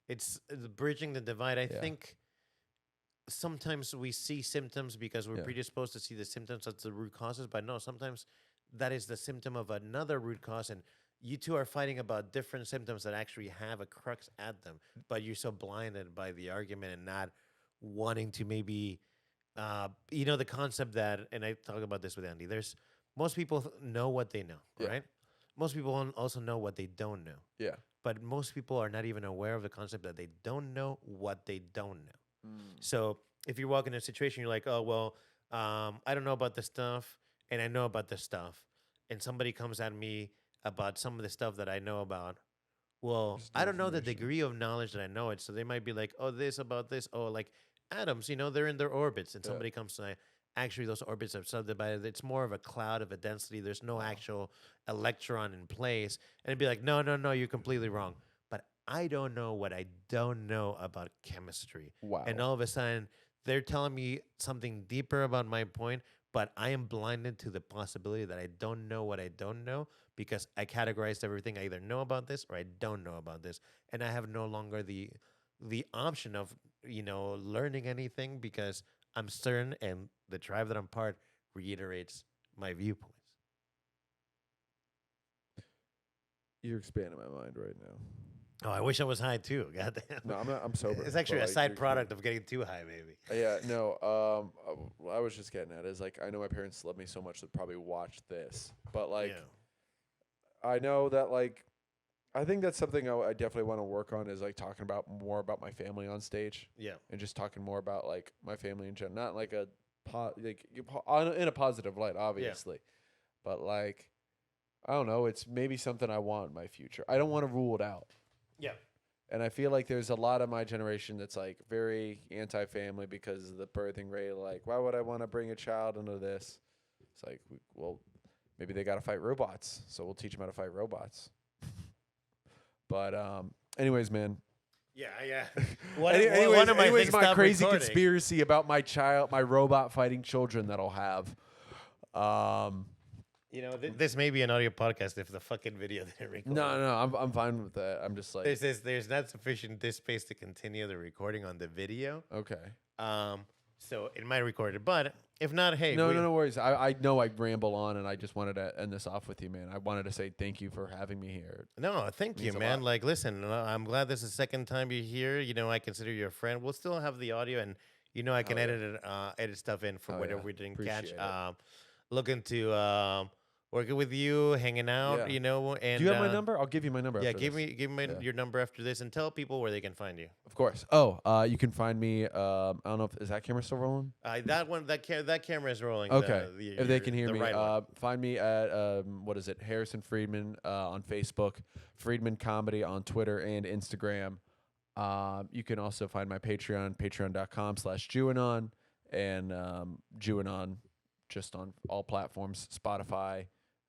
It's bridging the divide. I Yeah. think sometimes we see symptoms because we're Yeah. predisposed to see the symptoms as the root causes, but no, sometimes that is the symptom of another root cause, and you two are fighting about different symptoms that actually have a crux at them, but you're so blinded by the argument and not wanting to maybe, the concept that, and I talk about this with Andy, there's most people know what they know, Yeah. right? Most people also know what they don't know. Yeah. But most people are not even aware of the concept that they don't know what they don't know. So if you walk in a situation, you're like, oh, well, I don't know about this stuff, and I know about this stuff, and somebody comes at me about some of the stuff that I know about. Well, Just I don't know the information. degree of knowledge that I know it. So they might be like, oh, this about this. Oh, like atoms, they're in their orbits. And Yeah. somebody comes to actually those orbits are subdivided. It's more of a cloud of a density. There's no actual electron in place. And it'd be like, no, you're completely wrong. But I don't know what I don't know about chemistry. Wow. And all of a sudden, they're telling me something deeper about my point, but I am blinded to the possibility that I don't know what I don't know because I categorized everything. I either know about this or I don't know about this. And I have no longer the option of, learning anything because I'm certain and the tribe that I'm part reiterates my viewpoints. You're expanding my mind right now. Oh, I wish I was high too. Goddamn. No, I'm sober. It's actually but, a like, side you're product of getting too high, maybe. Yeah, no. What I was just getting at is like I know my parents love me so much they'd probably watch this, but like I know that like I think that's something I definitely want to work on is like talking about more about my family on stage. Yeah. And just talking more about like my family in general, not like a in a positive light, obviously, but like I don't know, it's maybe something I want in my future. I don't want to rule it out. Yeah. And I feel like there's a lot of my generation that's like very anti-family because of the birthing rate. Like, why would I want to bring a child into this? It's like, well, maybe they got to fight robots, so we'll teach them how to fight robots. But anyways, man. Yeah. Anyways, my crazy recording. conspiracy about my robot fighting children that I'll have. This may be an audio podcast if the fucking video didn't record. No, I'm fine with that. I'm just like, There's not sufficient disk space to continue the recording on the video. okay. So it might record it, but if not, hey. No worries. I know I ramble on, and I just wanted to end this off with you, man. I wanted to say thank you for having me here. No, thank you, Means a man. lot. Like, listen, I'm glad this is the second time you're here. I consider you a friend. We'll still have the audio, and I can edit stuff in for whatever we didn't catch. Appreciate it. Looking to working with you, hanging out, Yeah. And Do you have my number? I'll give you my number. Yeah, after give this. me your number after this, and tell people where they can find you. Of course. Oh, you can find me. I don't know is that camera still rolling? That camera is rolling. Okay. If they can hear the me, right one. find me at what is it? Harrison Friedman on Facebook, Friedman Comedy on Twitter and Instagram. You can also find my Patreon, patreon.com/Jewanon, and Jewanon just on all platforms, Spotify,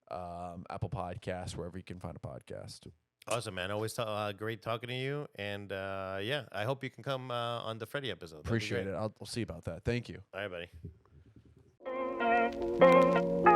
Apple Podcasts, wherever you can find a podcast. Awesome, man. Always great talking to you. And I hope you can come on the Freddy episode. That'd be Appreciate great. it. I'll see about that. Thank you. All right, buddy.